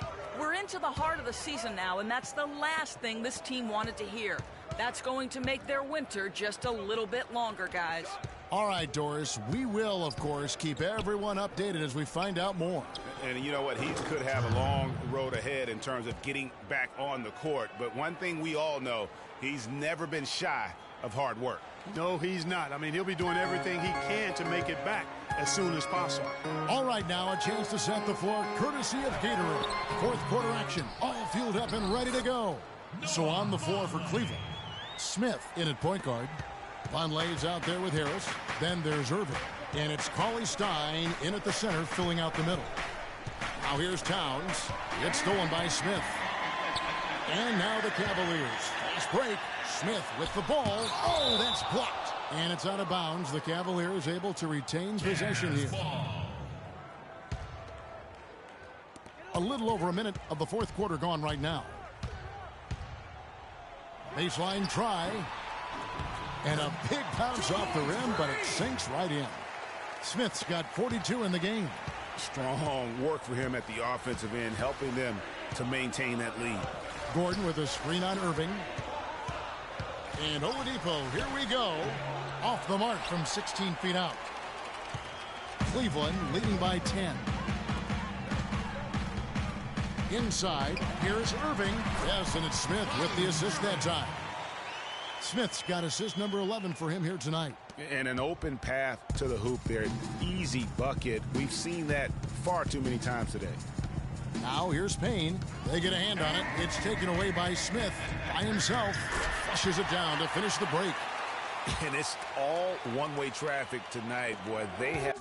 We're into the heart of the season now, and that's the last thing this team wanted to hear. That's going to make their winter just a little bit longer, guys. All right, Doris, we will, of course, keep everyone updated as we find out more. And you know what? He could have a long road ahead in terms of getting back on the court. But one thing we all know, he's never been shy of hard work. No, he's not. I mean, he'll be doing everything he can to make it back as soon as possible. All right, now a chance to set the floor courtesy of Gatorade. Fourth quarter action, all fueled up and ready to go. So on the floor for Cleveland, Smith in at point guard. Vonleh's out there with Harris. Then there's Irving. And it's Cauley Stein in at the center, filling out the middle. Now here's Towns. It's stolen by Smith. And now the Cavaliers. Fast break. Smith with the ball. Oh, that's blocked. And it's out of bounds. The Cavaliers able to retain possession here. A little over a minute of the fourth quarter gone right now. Baseline try. And a big bounce off the rim, but it sinks right in. Smith's got 42 in the game. Strong work for him at the offensive end, helping them to maintain that lead. Gordon with a screen on Irving. And Oladipo, here we go. Off the mark from 16 feet out. Cleveland leading by 10. Inside, here's Irving. Yes, and it's Smith with the assist that time. Smith's got assist number 11 for him here tonight. And an open path to the hoop there. Easy bucket. We've seen that far too many times today. Now here's Payne. They get a hand on it. It's taken away by Smith by himself. Flushes it down to finish the break. And it's all one-way traffic tonight, boy. They have...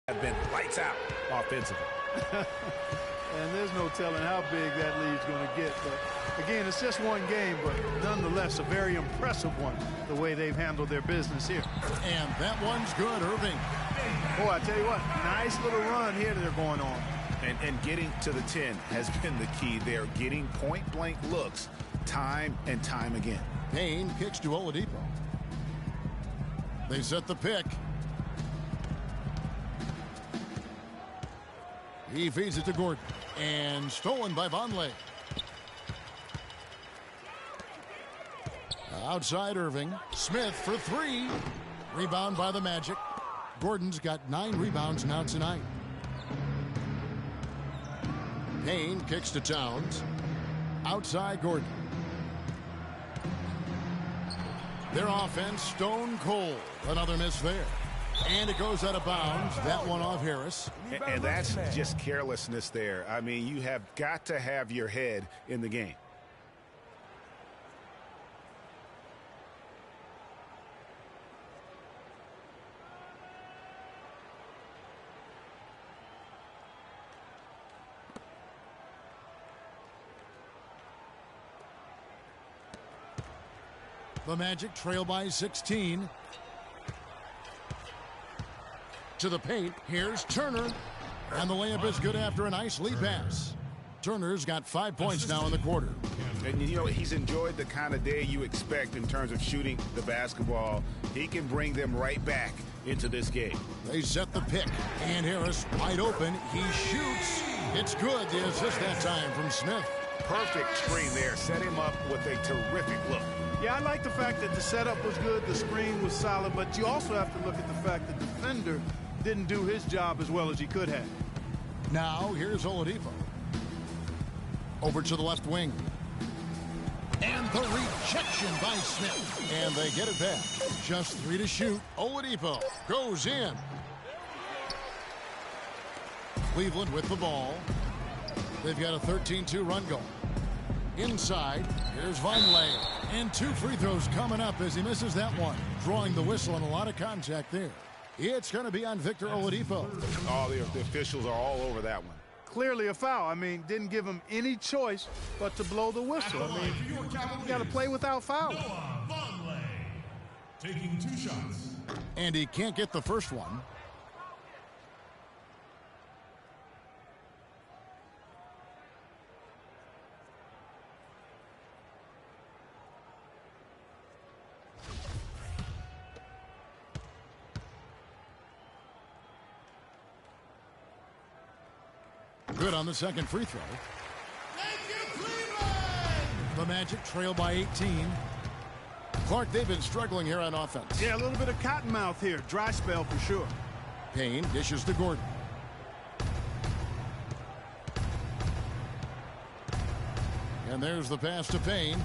have been lights out offensively. And there's no telling how big that lead's going to get. But again, it's just one game, but nonetheless a very impressive one, the way they've handled their business here. And that one's good, Irving. Boy, I tell you what, nice little run here that they're going on. And getting to the 10 has been the key. They're getting point-blank looks time and time again. Payne kicks to Oladipo. They set the pick. He feeds it to Gordon. And stolen by Vonleh. Outside Irving. Smith for three. Rebound by the Magic. Gordon's got 9 rebounds now tonight. Payne kicks to Towns. Outside Gordon. Their offense stone cold. Another miss there. And it goes out of bounds. That one off Harris. And that's just carelessness there. I mean, you have got to have your head in the game. The Magic trail by 16. To the paint, here's Turner. And the layup is good after a nice lead pass. Turner's got 5 points now in the quarter. And, you know, he's enjoyed the kind of day you expect in terms of shooting the basketball. He can bring them right back into this game. They set the pick. And Harris wide open. He shoots. It's good. The assist that time from Smith. Perfect screen there. Set him up with a terrific look. Yeah, I like the fact that the setup was good, the screen was solid, but you also have to look at the fact that the defender didn't do his job as well as he could have. Now, here's Oladipo. Over to the left wing. And the rejection by Smith. And they get it back. Just 3 to shoot. Oladipo goes in. Cleveland with the ball. They've got a 13-2 run going. Inside, here's Vonleh. And 2 free throws coming up as he misses that one. Drawing the whistle and a lot of contact there. It's going to be on Victor Oladipo. Oh, the officials are all over that one. Clearly a foul. I mean, didn't give him any choice but to blow the whistle. I mean, you got to play without fouls. Vonleh taking 2 shots. And he can't get the first one. Good on the second free throw. Thank you, Cleveland! The Magic trail by 18. Clark, they've been struggling here on offense. Yeah, a little bit of cottonmouth here. Dry spell for sure. Payne dishes to Gordon. And there's the pass to Payne.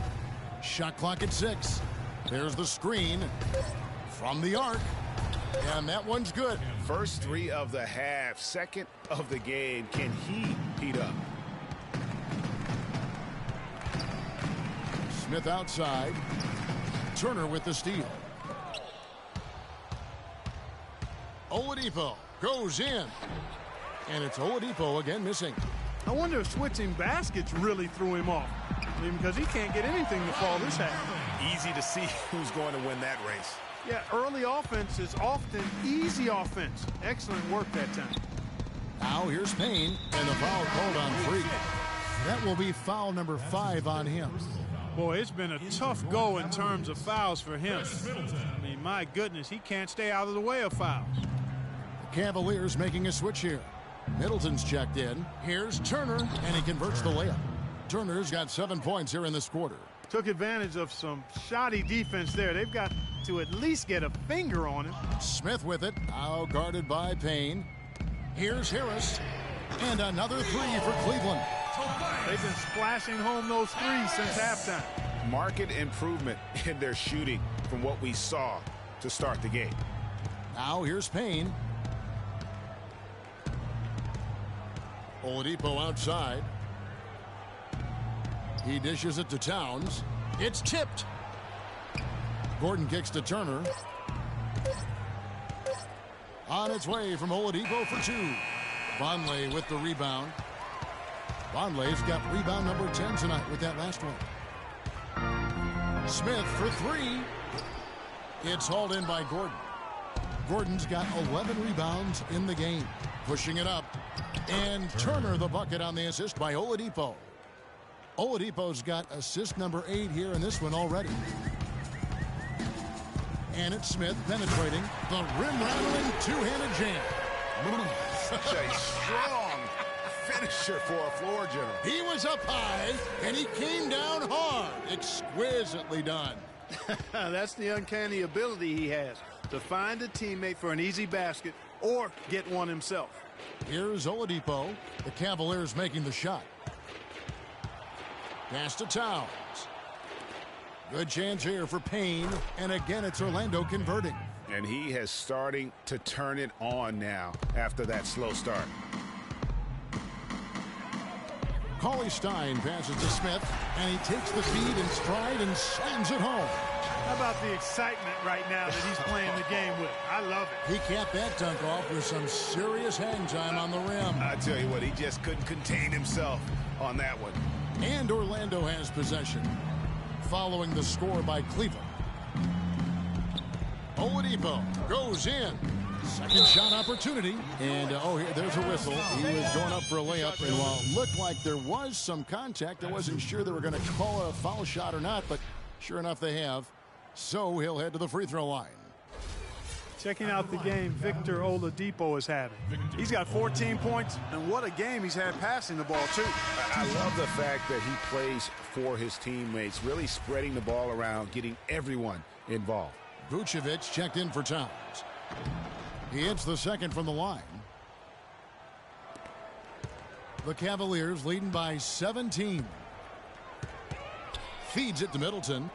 Shot clock at 6. There's the screen from the arc. And that one's good. First 3 of the half, second of the game. Can he heat up? Smith outside. Turner with the steal. Oladipo goes in. And it's Oladipo again missing. I wonder if switching baskets really threw him off. I mean, because he can't get anything to fall this half. Easy to see who's going to win that race. Yeah, early offense is often easy offense. Excellent work that time. Now here's Payne, and the foul called on Freak. That will be foul number 5 on him. Boy, it's been a tough go in terms of fouls for him. I mean, my goodness, he can't stay out of the way of fouls. The Cavaliers making a switch here. Middleton's checked in. Here's Turner, and he converts the layup. Turner's got 7 points here in this quarter. Took advantage of some shoddy defense there. They've got to at least get a finger on him. Smith with it, now guarded by Payne. Here's Harris, and another 3 for Cleveland. They've been splashing home those 3s since halftime. Marked improvement in their shooting from what we saw to start the game. Now here's Payne. Oladipo outside. He dishes it to Towns. It's tipped. Gordon kicks to Turner. On its way from Oladipo for 2. Vonleh with the rebound. Vonleh's got rebound number 10 tonight with that last one. Smith for 3. It's hauled in by Gordon. Gordon's got 11 rebounds in the game. Pushing it up. And Turner the bucket on the assist by Oladipo. Oladipo's got assist number 8 here in this one already. And it's Smith penetrating the rim-rattling two-handed jam. Such a strong finisher for a floor general. He was up high, and he came down hard. Exquisitely done. That's the uncanny ability he has, to find a teammate for an easy basket or get one himself. Here's Oladipo. The Cavaliers making the shot. Pass to Towns. Good chance here for Payne. And again, it's Orlando converting. And he has starting to turn it on now after that slow start. Cauley Stein passes to Smith. And he takes the feed in stride and slams it home. How about the excitement right now that he's playing the game with? I love it. He capped that dunk off with some serious hang time on the rim. I tell you what, he just couldn't contain himself on that one. And Orlando has possession, following the score by Cleveland. Oladipo goes in. Second shot opportunity. And, there's a whistle. He was going up for a layup. And while it looked like there was some contact, I wasn't sure they were going to call a foul shot or not. But sure enough, they have. So he'll head to the free throw line. Checking out the game Victor Oladipo is having. He's got 14 points, and what a game he's had passing the ball, too. I love the fact that he plays for his teammates, really spreading the ball around, getting everyone involved. Vucevic checked in for Towns. He hits the second from the line. The Cavaliers leading by 17. Feeds it to Middleton.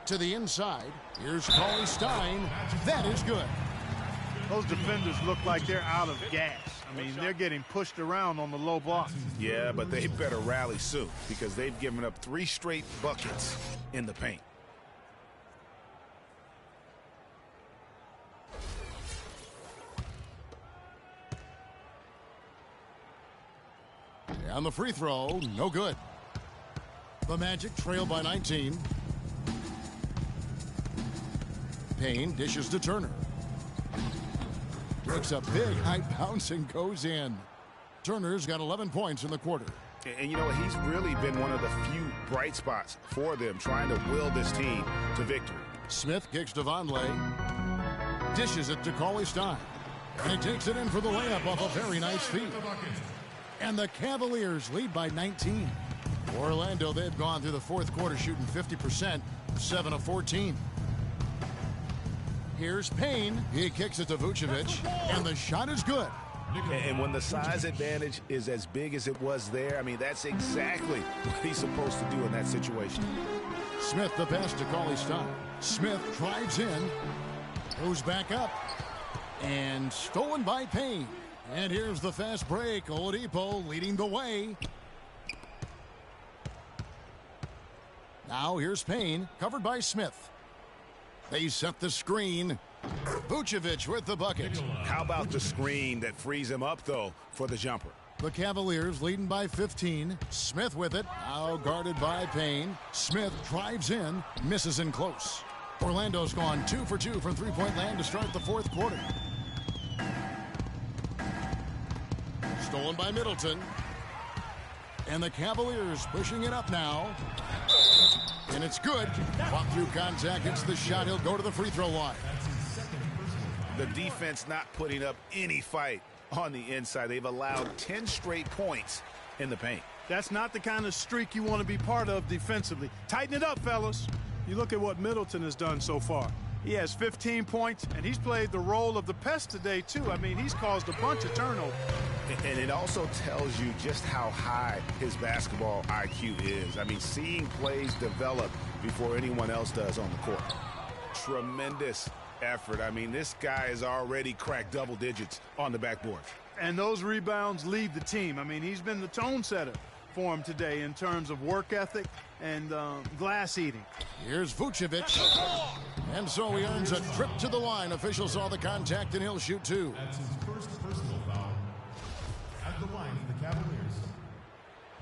To the inside. Here's Cauley Stein. That is good. Those defenders look like they're out of gas. I mean, they're getting pushed around on the low block. Yeah, but they better rally soon because they've given up 3 straight buckets in the paint. On the free throw, no good. The Magic trail by 19. Payne dishes to Turner. Takes a big high bounce and goes in. Turner's got 11 points in the quarter. And you know, he's really been one of the few bright spots for them, trying to will this team to victory. Smith kicks to Vonleh. Dishes it to Cauley Stein. And he takes it in for the layup off a very nice feed. And the Cavaliers lead by 19. Orlando, they've gone through the fourth quarter shooting 50%, 7 of 14. Here's Payne. He kicks it to Vucevic, and the shot is good. And when the size advantage is as big as it was there, I mean, that's exactly what he's supposed to do in that situation. Smith the pass to Cauley Stein. Smith drives in, goes back up, and stolen by Payne. And here's the fast break. Oladipo leading the way. Now here's Payne, covered by Smith. They set the screen. Vucevic with the bucket. How about the screen that frees him up, though, for the jumper? The Cavaliers leading by 15. Smith with it. Now guarded by Payne. Smith drives in. Misses in close. Orlando's gone 2 for 2 from three-point land to start the fourth quarter. Stolen by Middleton. And the Cavaliers pushing it up now. And it's good. Fought through contact. It's the shot. He'll go to the free throw line. The defense not putting up any fight on the inside. They've allowed 10 straight points in the paint. That's not the kind of streak you want to be part of defensively. Tighten it up, fellas. You look at what Middleton has done so far. He has 15 points, and he's played the role of the pest today, too. I mean, he's caused a bunch of turnovers. And it also tells you just how high his basketball IQ is. I mean, seeing plays develop before anyone else does on the court. Tremendous effort. I mean, this guy has already cracked double digits on the backboard. And those rebounds lead the team. I mean, he's been the tone setter for him today in terms of work ethic and glass eating. Here's Vucevic. And so he earns a trip to the line. Officials saw the contact, and he'll shoot 2. That's his first personal foul. At the line for the Cavaliers,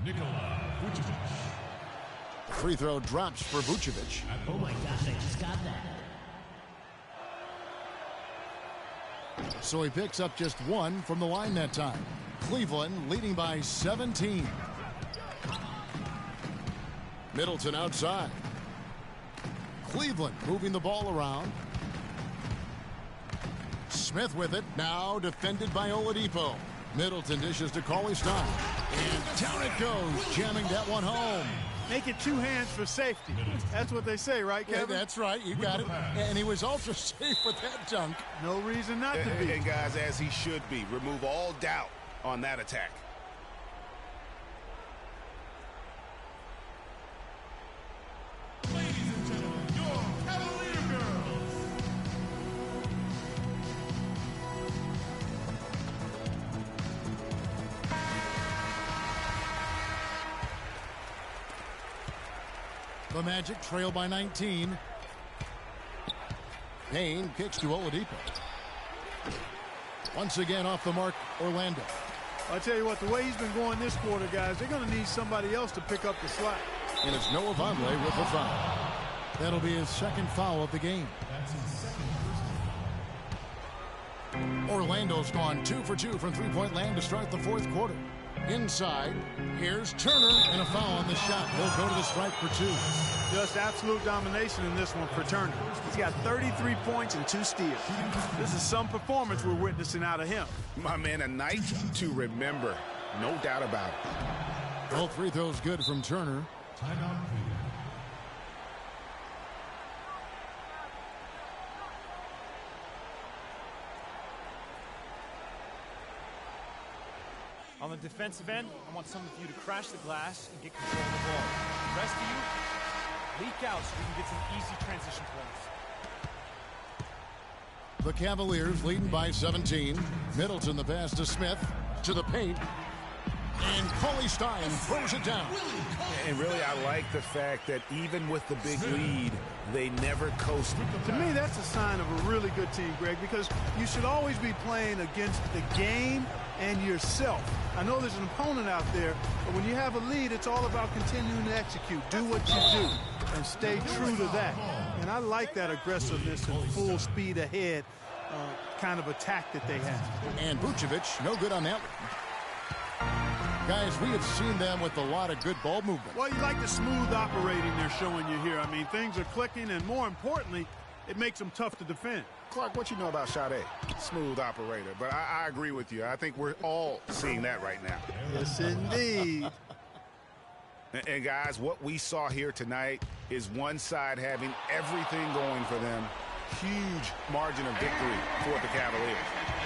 Nikola Vucevic. Free throw drops for Vucevic. Oh my gosh, I just got that. So he picks up just 1 from the line that time. Cleveland leading by 17. Middleton outside. Cleveland moving the ball around. Smith with it. Now defended by Oladipo. Middleton dishes to Cauley Stein. And down it goes, jamming that one home. Make it 2 hands for safety. That's what they say, right, Kevin? Yeah, that's right. You got it. And he was ultra safe with that dunk. No reason not to be. And guys, as he should be, remove all doubt on that attack. Ladies and gentlemen, your Cavalier girls. The Magic trail by 19. Payne kicks to Oladipo. Once again off the mark, Orlando. I'll tell you what, the way he's been going this quarter, guys, they're going to need somebody else to pick up the slack. And it's Noah Vonleh with the foul. That'll be his second foul of the game. That's his second personal Orlando's gone 2 for 2 from three-point land to start the fourth quarter. Inside, here's Turner, and a foul on the shot. He'll go to the stripe for 2. Just absolute domination in this one for Turner. He's got 33 points and 2 steals. This is some performance we're witnessing out of him. My man, a night to remember. No doubt about it. Both free throws good from Turner. Timeout, please. On the defensive end, I want some of you to crash the glass and get control of the ball. The rest of you, leak out so we can get some easy transition points. The Cavaliers leading by 17. Middleton the pass to Smith. To the paint. And Cauley Stein throws it down. And really, I like the fact that even with the big lead, they never coasted. To me, that's a sign of a really good team, Greg, because you should always be playing against the game and yourself. I know there's an opponent out there, but when you have a lead, it's all about continuing to execute. Do what you do and stay true to that. And I like that aggressiveness and full speed ahead kind of attack that they have. And Vucevic, no good on that one. Guys, we have seen them with a lot of good ball movement. Well, you like the smooth operating they're showing you here. I mean, things are clicking, and more importantly, it makes them tough to defend. Clark, what you know about Sade? Smooth operator. But I agree with you. I think we're all seeing that right now. Yes, indeed. And guys, what we saw here tonight is one side having everything going for them. Huge margin of victory for the Cavaliers.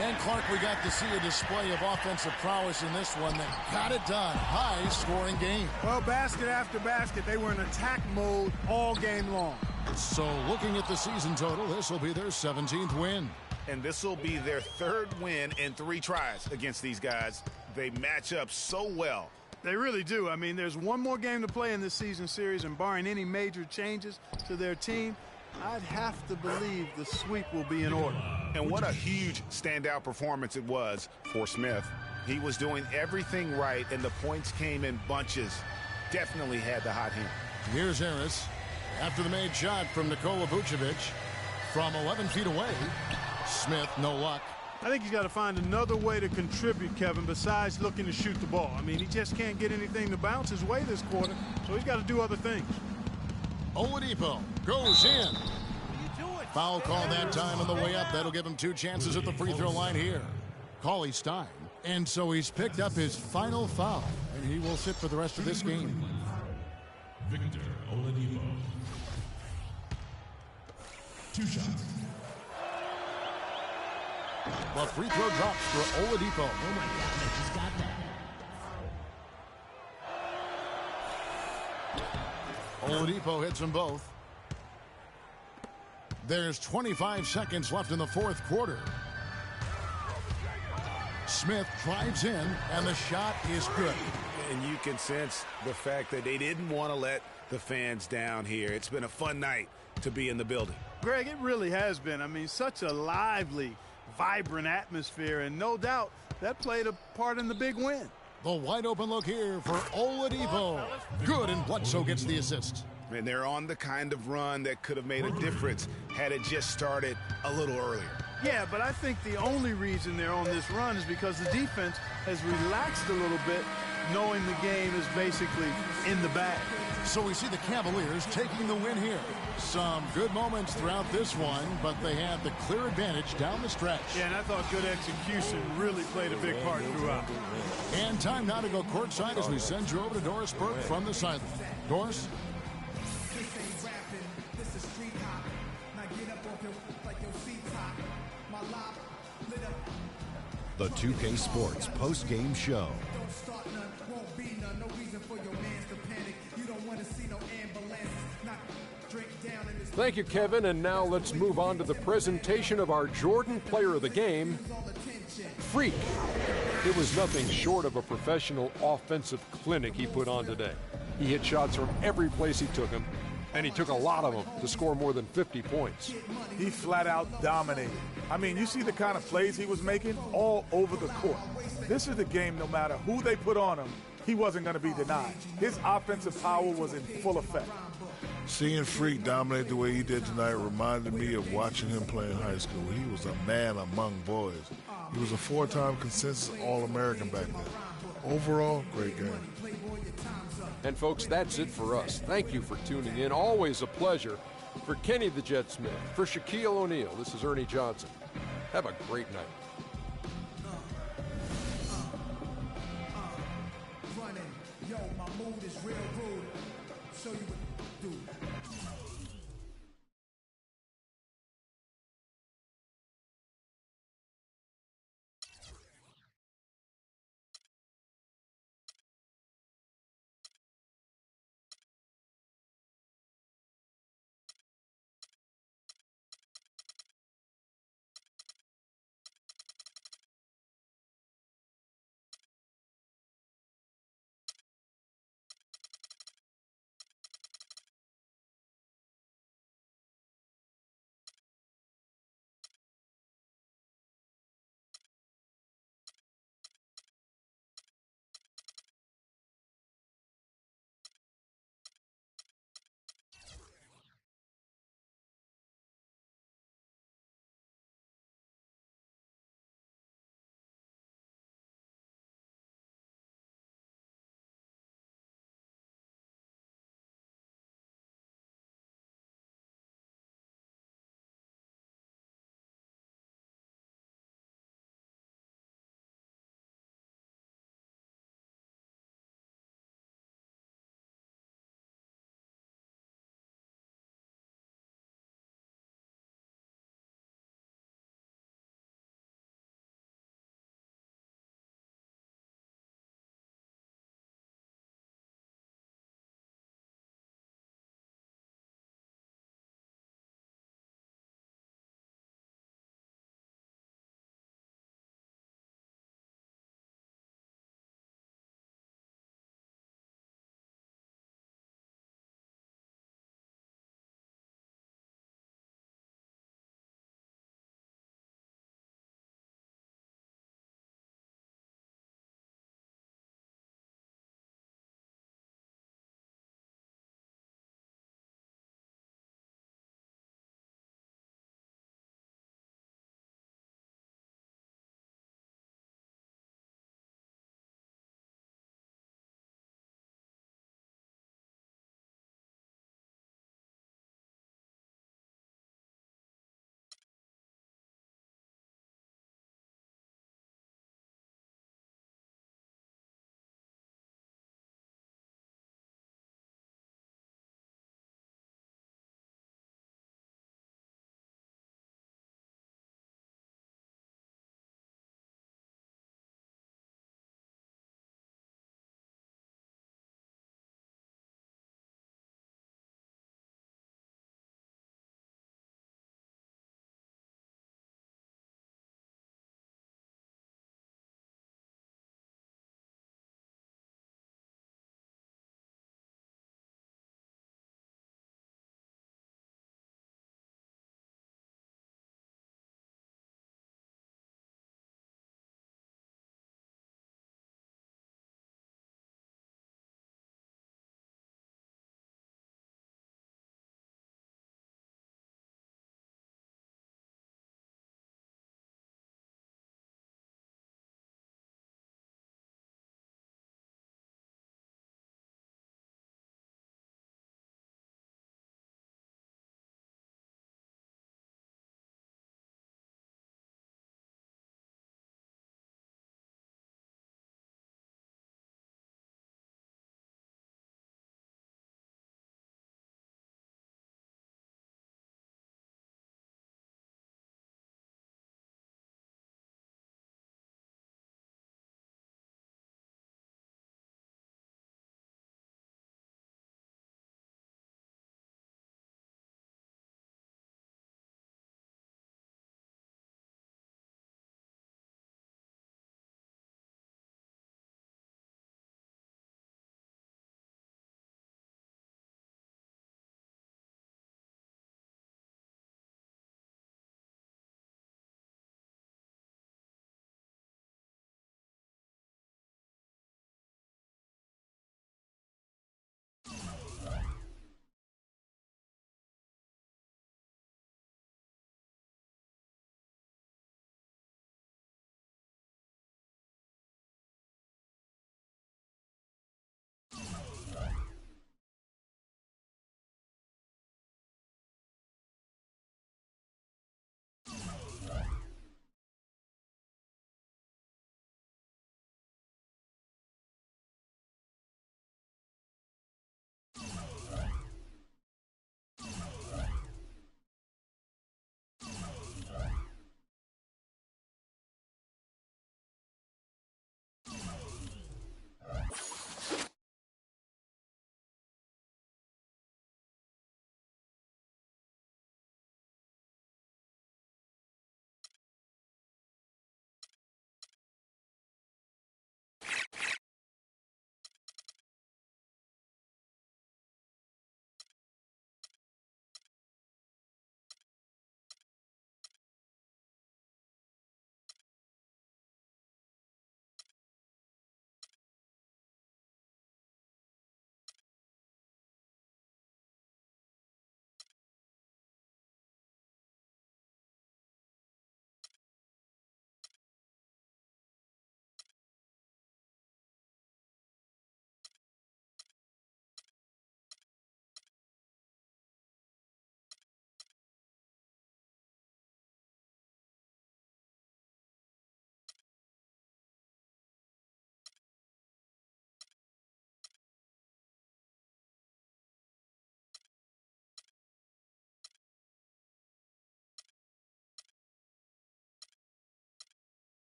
And Clark, we got to see a display of offensive prowess in this one that got it done. High scoring game. Well, basket after basket, they were in attack mode all game long. So looking at the season total, this will be their 17th win. And this will be their 3rd win in 3 tries against these guys. They match up so well. They really do. I mean, there's one more game to play in this season series, and barring any major changes to their team, I'd have to believe the sweep will be in order. And what a huge standout performance it was for Smith. He was doing everything right, and the points came in bunches. Definitely had the hot hand. Here's Harris. After the made shot from Nikola Vucevic from 11 feet away. Smith, no luck. I think he's got to find another way to contribute, Kevin, besides looking to shoot the ball. I mean, he just can't get anything to bounce his way this quarter, so he's got to do other things. Oladipo goes in. Foul call that time on the way up. That'll give him 2 chances at the free throw line here. Cauley Stein. And so he's picked up his final foul, and he will sit for the rest of this game. Victor Oladipo. 2 shots. The free throw drops for Oladipo. Oh my God, I just got that. Oladipo hits them both. There's 25 seconds left in the fourth quarter. Smith drives in, and the shot is good. And you can sense the fact that they didn't want to let the fans down here. It's been a fun night to be in the building. Greg, it really has been. I mean, such a lively, vibrant atmosphere, and no doubt that played a part in the big win. The wide open look here for Oladipo. Good, and Bledsoe gets the assist. And they're on the kind of run that could have made a difference had it just started a little earlier. Yeah, but I think the only reason they're on this run is because the defense has relaxed a little bit, knowing the game is basically in the bag. So we see the Cavaliers taking the win here. Some good moments throughout this one, but they had the clear advantage down the stretch. Yeah, and I thought good execution really played a big part throughout. And time now to go courtside as we send you over to Doris Burke from the sideline. Doris? The 2K Sports post-game show. Thank you, Kevin. And now let's move on to the presentation of our Jordan Player of the Game, Freak. It was nothing short of a professional offensive clinic he put on today. He hit shots from every place he took them, and he took a lot of them to score more than 50 points. He flat out dominated. I mean, you see the kind of plays he was making all over the court. This is the game, no matter who they put on him, he wasn't going to be denied. His offensive power was in full effect. Seeing Freak dominate the way he did tonight reminded me of watching him play in high school. He was a man among boys. He was a 4-time consensus All-American back then. Overall, great game. And folks, that's it for us. Thank you for tuning in. Always a pleasure. For Kenny the Jet Smith, for Shaquille O'Neal, this is Ernie Johnson. Have a great night. Running, yo, my mood is real rude. So you